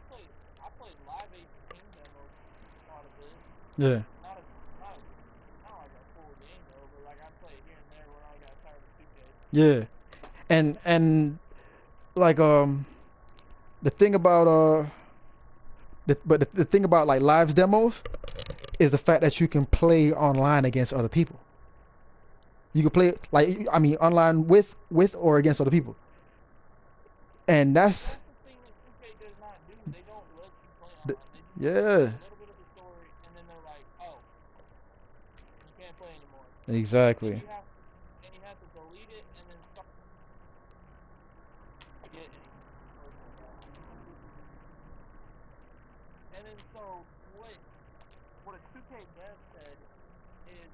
played Live 18 demos quite a bit. Yeah. Not like a full game though, but like I play it here and there when I got tired of 2K. Yeah. And like the thing about the thing about like Live's demos is the fact that you can play online against other people. You can play online with or against other people. And that's the thing that 2K does not do. They don't let you play the, online. They yeah. a little bit of the story, and then they're like, oh, you can't play anymore. Exactly. And you have to delete it and then start again. And then so what a 2K dev said is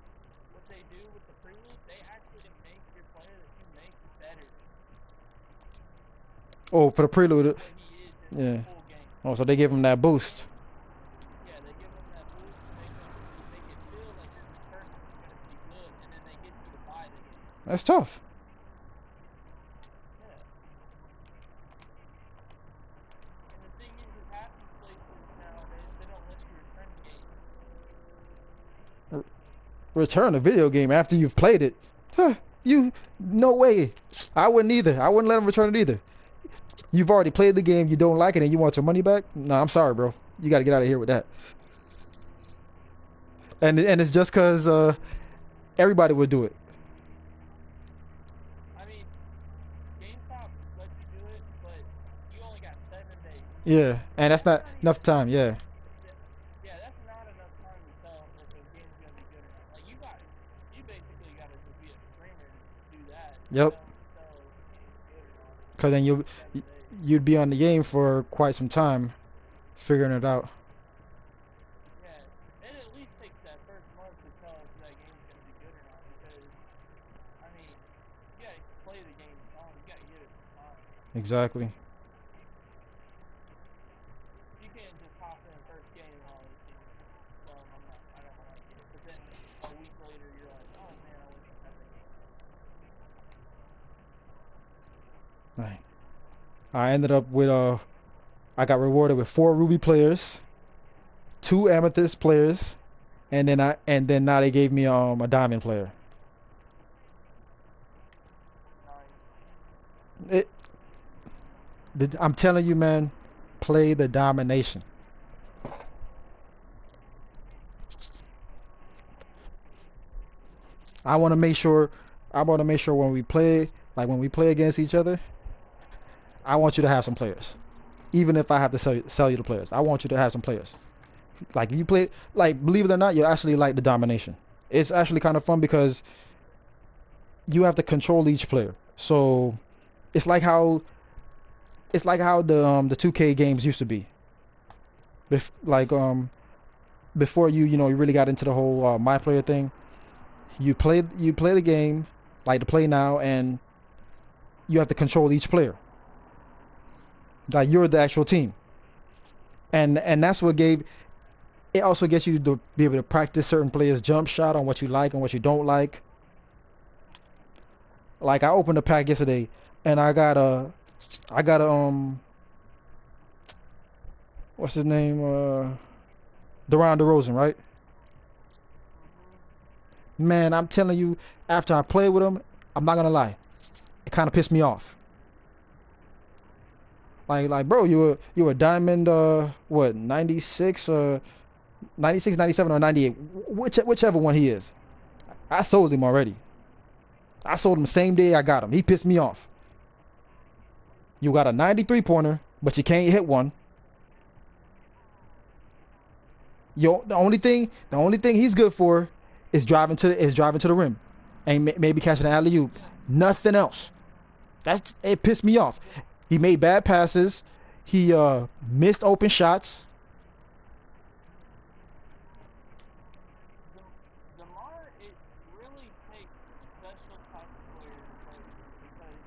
what they do with the prelude, they actually make your player that you make better. Oh, for the prelude. What he is in Yeah. the full game. Oh, so they give him that boost. Yeah, they give them that boost to make it feel like your person's gonna be good, and then they get you to buy the game. That's tough. return a video game after you've played it. Huh, no way. I wouldn't either. I wouldn't let him return it either. You've already played the game, you don't like it, and you want your money back? No, I'm sorry, bro. You got to get out of here with that. And it's just because everybody would do it. I mean, GameStop lets you do it, but you only got 7 days. Yeah, and that's not enough time. Yeah. Yeah, that's not enough time to tell if a game's gonna be good or not. Like you basically gotta just be a streamer to do that. Yep. Tell if a game's good or not. Because then 7 days. you'd be on the game for quite some time, figuring it out. Yeah, it at least takes that first month to tell if that game's gonna be good or not. Because I mean, you gotta play the game on. You gotta get it on. Exactly. You can't just hop in the first game and all this game. Well, I don't like it. But then a week later, you're like, oh man, I wish I had that game. Right. I ended up with I got rewarded with 4 Ruby players, 2 Amethyst players, and then now they gave me a Diamond player. Nice. I'm telling you, man, play the Domination. I want to make sure when we play, like when we play against each other, I want you to have some players. Even if I have to sell you the players, I want you to have some players. Like if you play, like believe it or not, you actually like the Domination. It's actually kind of fun because you have to control each player. So it's like how the 2K games used to be. Before you really got into the whole my player thing. You play the game like to play now, and you have to control each player. Like you're the actual team, and that's what gave. It also gets you to be able to practice certain players' jump shot on what you like and what you don't like. Like I opened a pack yesterday, and I got a what's his name? DeRozan DeRozan, right? Man, I'm telling you, after I played with him, I'm not gonna lie, it kind of pissed me off. Like, bro, you were diamond, what, 96 or 96, 97 or 98, whichever one he is. I sold him already. I sold him the same day I got him. He pissed me off. You got a 93 pointer, but you can't hit one. The only thing he's good for is driving to the rim, and maybe catching an alley oop. Nothing else. It pissed me off. He made bad passes. He missed open shots. DeMar, it really takes special type of player to play with because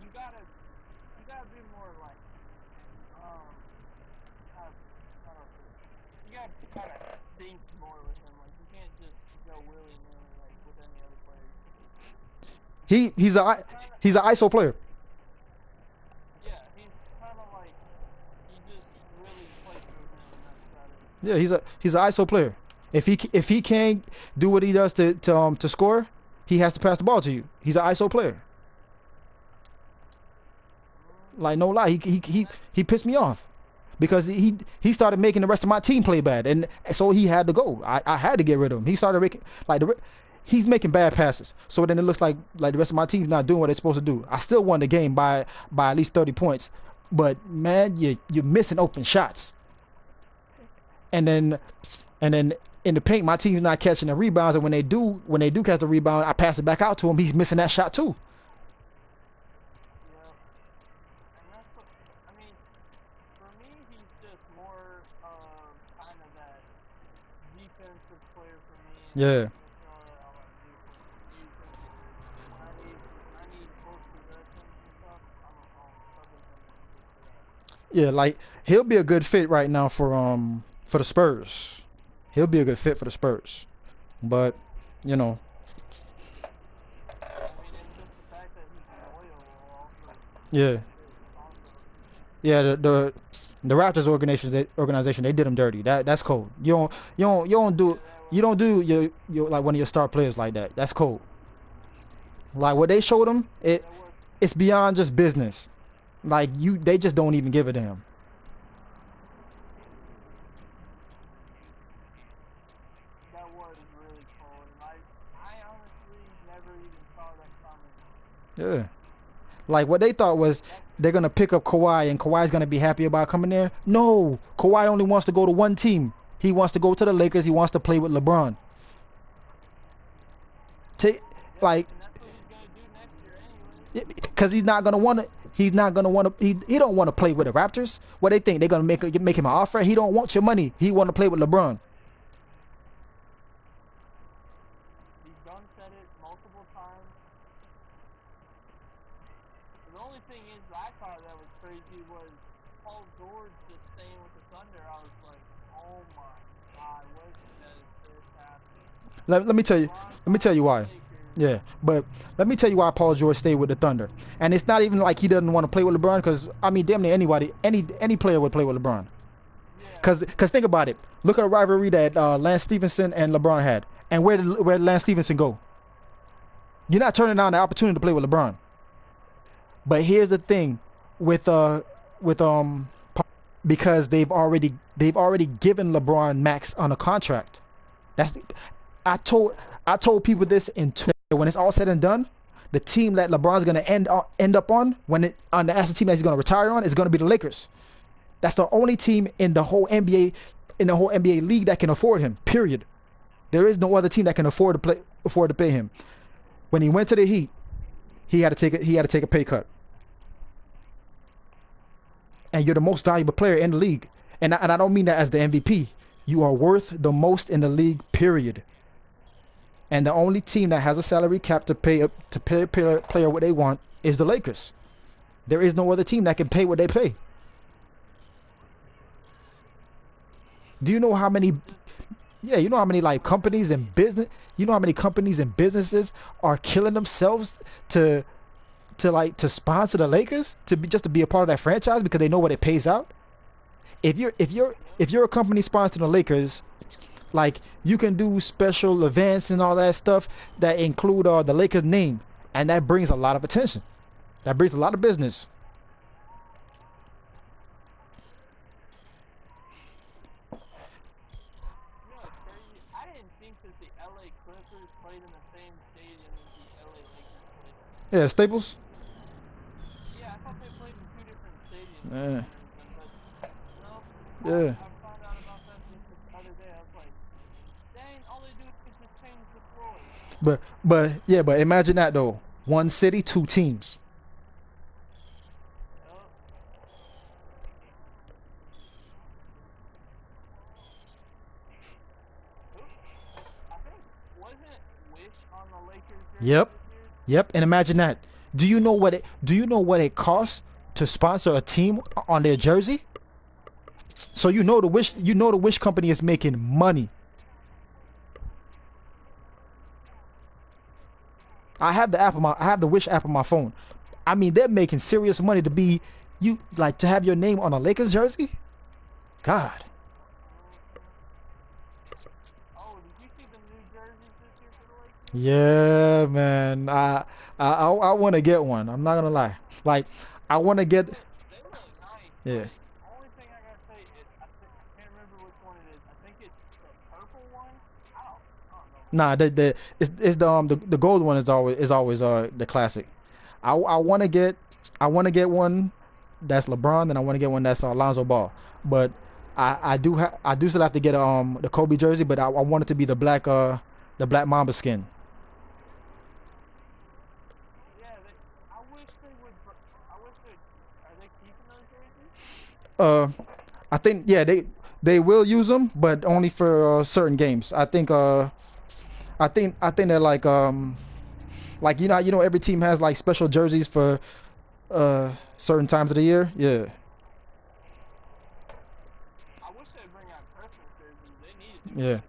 you gotta be more like how do I put it? You gotta kind of think more with him. Like you can't just go willy nilly like with any other player. He's an ISO player. Yeah, he's kind of like you just really play through him, and that's about it. Yeah, he's an ISO player. If he can't do what he does to score, he has to pass the ball to you. He's an ISO player. Like no lie, he pissed me off because he started making the rest of my team play bad, and so he had to go. I had to get rid of him. He started making he's making bad passes. So then it looks like the rest of my team's not doing what they're supposed to do. I still won the game by at least 30 points, but man, you're missing open shots. And then in the paint, my team's not catching the rebounds, and when they do catch the rebound, I pass it back out to him. He's missing that shot too. Yeah, and that's what I mean. For me, he's just more kind of that defensive player for me. Yeah. I need close possessions and stuff. I'm probably gonna go for that. Yeah, like he'll be a good fit right now for the Spurs. He'll be a good fit for the Spurs, but you know. I mean, it's just the fact that he's loyal also. Yeah. Also, Yeah, the Raptors organization they did him dirty. That's cold. You don't You don't do your like one of your star players like that. That's cold. Like what they showed him, it's beyond just business. Like they just don't even give a damn. That was really cold, and I honestly never even saw that coming. Yeah. Like what they thought was they're gonna pick up Kawhi and Kawhi's gonna be happy about coming there. No, Kawhi only wants to go to one team. He wants to go to the Lakers. He wants to play with LeBron. Take like, And that's what he's gonna do next year anyway. because he's not gonna want to. He's not gonna want to. He don't want to play with the Raptors. What they think they're gonna make him an offer? He don't want your money. He want to play with LeBron. He's done said it multiple times. The only thing is, I thought that was crazy was Paul George just staying with the Thunder. I was like, oh my god, what does this happen? Let me tell you. Let me tell you why. Lakers. Yeah, but let me tell you why Paul George stayed with the Thunder. And it's not even like he doesn't want to play with LeBron, because I mean, damn near any player would play with LeBron. Yeah. Because think about it. Look at the rivalry that Lance Stevenson and LeBron had, and where did Lance Stevenson go? You're not turning down the opportunity to play with LeBron. But here's the thing, with because they've already given LeBron max on a contract. That's I told people this when it's all said and done, the team that LeBron's gonna end up on as the team that he's gonna retire on is gonna be the Lakers. That's the only team in the whole NBA league that can afford him. Period. There is no other team that can afford to pay him. When he went to the Heat, he had to take a pay cut. And you're the most valuable player in the league. And I don't mean that as the MVP. You are worth the most in the league, period. And the only team that has a salary cap to pay a player what they want is the Lakers. There is no other team that can pay what they pay. Do you know how many? Yeah, you know how many like companies and business. You know how many companies and businesses are killing themselves to sponsor the Lakers, just to be a part of that franchise because they know what it pays out. If you're a company sponsoring the Lakers, like you can do special events and all that stuff that include the Lakers name, and that brings a lot of attention. That brings a lot of business. You know what's crazy? I didn't think that the LA Clippers played in the same stadium as the LA Lakers played. Yeah, Staples. Yeah, I thought they played in two different stadiums for Yeah. some reason, but no. Yeah. I found out about that just the other day. I was like, dang, all they do is just change the floors. But imagine that though. One city, two teams. Yup. I think, wasn't Wish on the Lakers jersey Yep. this year? Yep. And imagine that. Do you know what it costs to sponsor a team on their jersey? So you know the Wish company is making money. I have the Wish app on my phone. I mean, they're making serious money to have your name on a Lakers jersey. God. Oh, did you see the new jerseys this year for the Lakers? Yeah, man. I want to get one. I'm not gonna lie. Like, I want to get. They look nice. Yeah. Only thing I gotta say is I can't remember which one it is. I think it's the purple one. I don't know. Nah, it's the gold one is always the classic. I want to get one that's LeBron, and I want to get one that's Lonzo Ball. But I do still have to get the Kobe jersey, but I want it to be the black Mamba skin. Yeah, I wish they would. I wish they. Are they keeping those jerseys? I think yeah they will use them, but only for certain games. I think they're like every team has like special jerseys for certain times of the year. Yeah. I wish they'd bring out Christmas jerseys. They need to.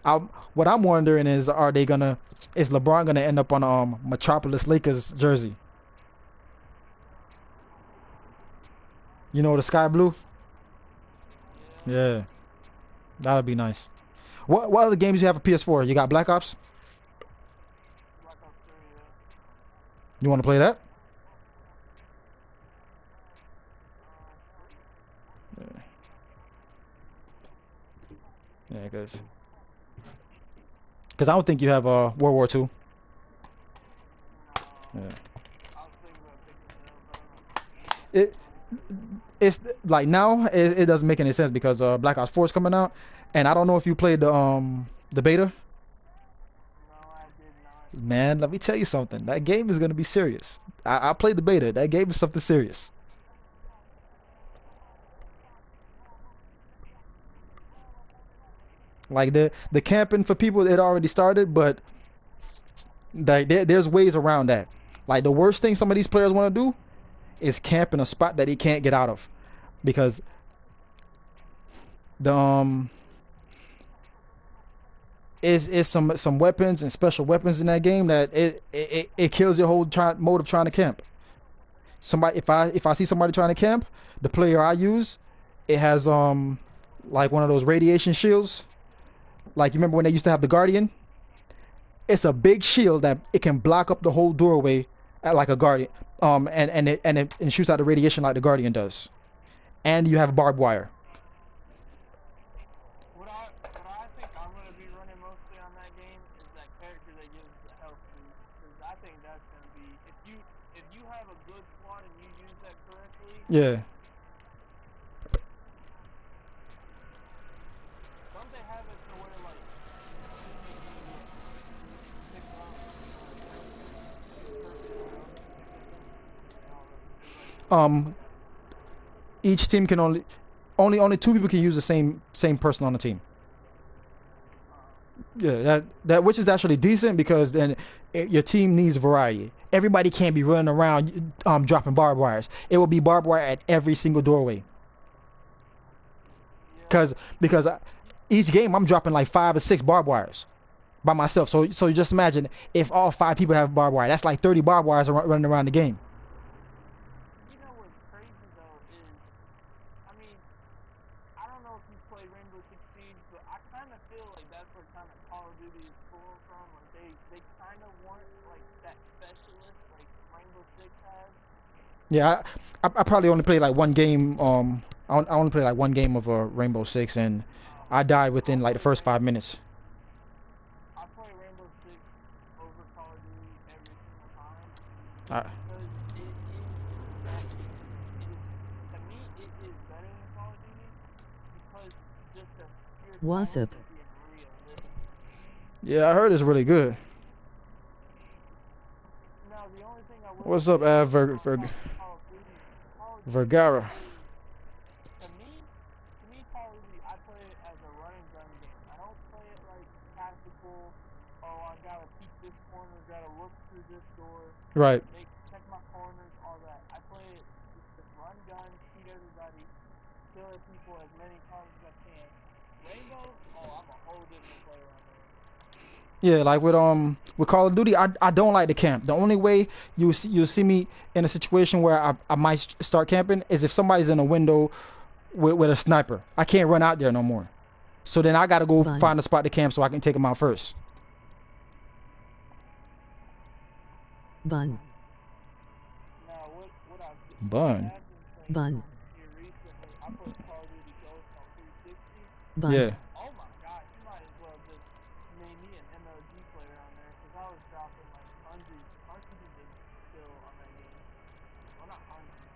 Yeah. What I'm wondering is is LeBron gonna end up on Metropolis Lakers jersey? You know, the sky blue. Yeah. Yeah, that'd be nice. What other games you have for PS4? You got Black Ops? Black Ops 3, yeah. You want to play that? Yeah, because I don't think you have World War II. No. Yeah. I was thinking about picking it up. It it's like now it doesn't make any sense because Black Ops 4 is coming out, and I don't know if you played the beta. No, I did not. Man, let me tell you something. That game is gonna be serious. I played the beta. That game is something serious. Like the camping for people, it already started, but there's ways around that. Like the worst thing some of these players want to do is camp in a spot that he can't get out of, because the is some weapons and special weapons in that game that it kills your whole mode of trying to camp. Somebody, if I see somebody trying to camp, the player I use, it has like one of those radiation shields. Like, you remember when they used to have the Guardian? It's a big shield that it can block up the whole doorway at like a Guardian. And it shoots out the radiation like the Guardian does. And you have barbed wire. What I think I'm gonna be running mostly on that game is that character that gives the health boost. Because I think that's gonna be if you have a good squad and you use that correctly. Yeah. Don't they have it to where like pick up Each team can only two people can use the same person on the team. Yeah, that which is actually decent, because then your team needs variety. Everybody can't be running around dropping barbed wires. It will be barbed wire at every single doorway. Because each game I'm dropping like 5 or 6 barbed wires by myself. So you just imagine if all 5 people have barbed wire. That's like 30 barbed wires running around the game. You know what's crazy though is, I mean, I don't know if you play Rainbow Six Siege, but I kind of feel like that's where kind of Call of Duty is pulling from. Like they kind of want like that specialist like Rainbow Six has. Yeah, I probably only played like one game. I only played like one game of Rainbow Six, and I died within like the first 5 minutes. I play Rainbow Six over Call of Duty every single time. I, Because it is to me it is better than Call of Duty because just the sheer What's challenge up? of being realistic. yeah, I heard it's really good. Now the only thing I will What's up, say Call about Call of Duty, Vergara? to me, Call of Duty, I play it as a run and gun game. I don't play it like tactical. Oh, I gotta peek this corner, gotta look through this door, Right. check my corners, all that. I play it just run gun, shoot everybody, kill people as many times as I can. Rainbow, oh, I'm a whole different player on there. Yeah, like with Call of Duty, I don't like the camp. The only way you'll see me in a situation where I might start camping is if somebody's in a window with a sniper. I can't run out there no more. So then I gotta go Fun. find a spot to camp so I can take them out first. Bun. Now, what I've Bun. Bun. here recently, I played Call of Duty Ghost on 360. Bun. Yeah. Oh my gosh, you might as well just made me an MLG player on there because I was dropping like hundreds of kill on that game. Well, not hundreds,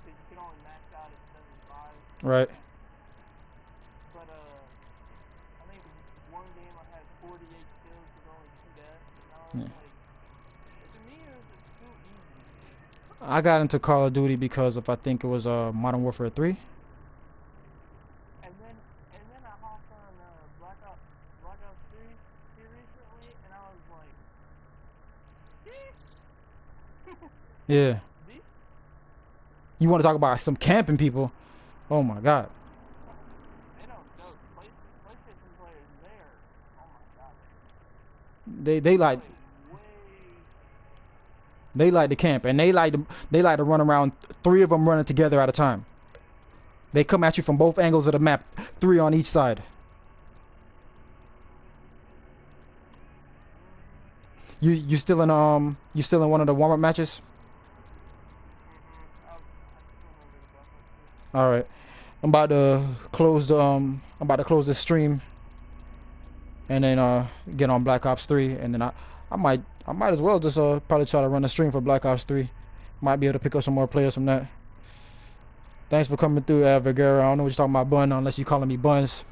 because you can only max out at 75. Right. But I think one game I had 48 kills with only 2 deaths, and I was like, to me it was just too easy. I got into Call of Duty because of, I think it was Modern Warfare 3. And then I hopped on Black Ops 3 here recently, and I was like, Yeah. these You want to talk about some camping people? Oh my God. they don't joke. PlayStation players there, oh my god, They like way. they like to camp, and they like to run around. 3 of them running together at a time. They come at you from both angles of the map, 3 on each side. You still in one of the warm up matches? All right. I'm about to close the I'm about to close this stream and then get on Black Ops 3, and then I might as well just probably try to run a stream for Black Ops 3. Might be able to pick up some more players from that. Thanks for coming through, Vergara. I don't know what you're talking about, Bun, unless you're calling me Buns.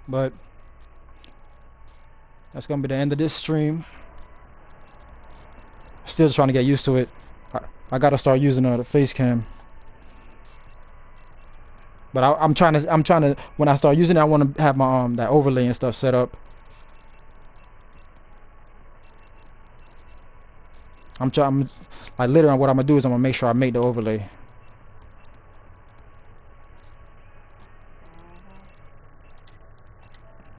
But that's gonna be the end of this stream. Still trying to get used to it. I gotta start using the face cam. But I'm trying to when I start using it, I want to have my that overlay and stuff set up. I'm like literally what I'm gonna do is I'm gonna make sure I make the overlay.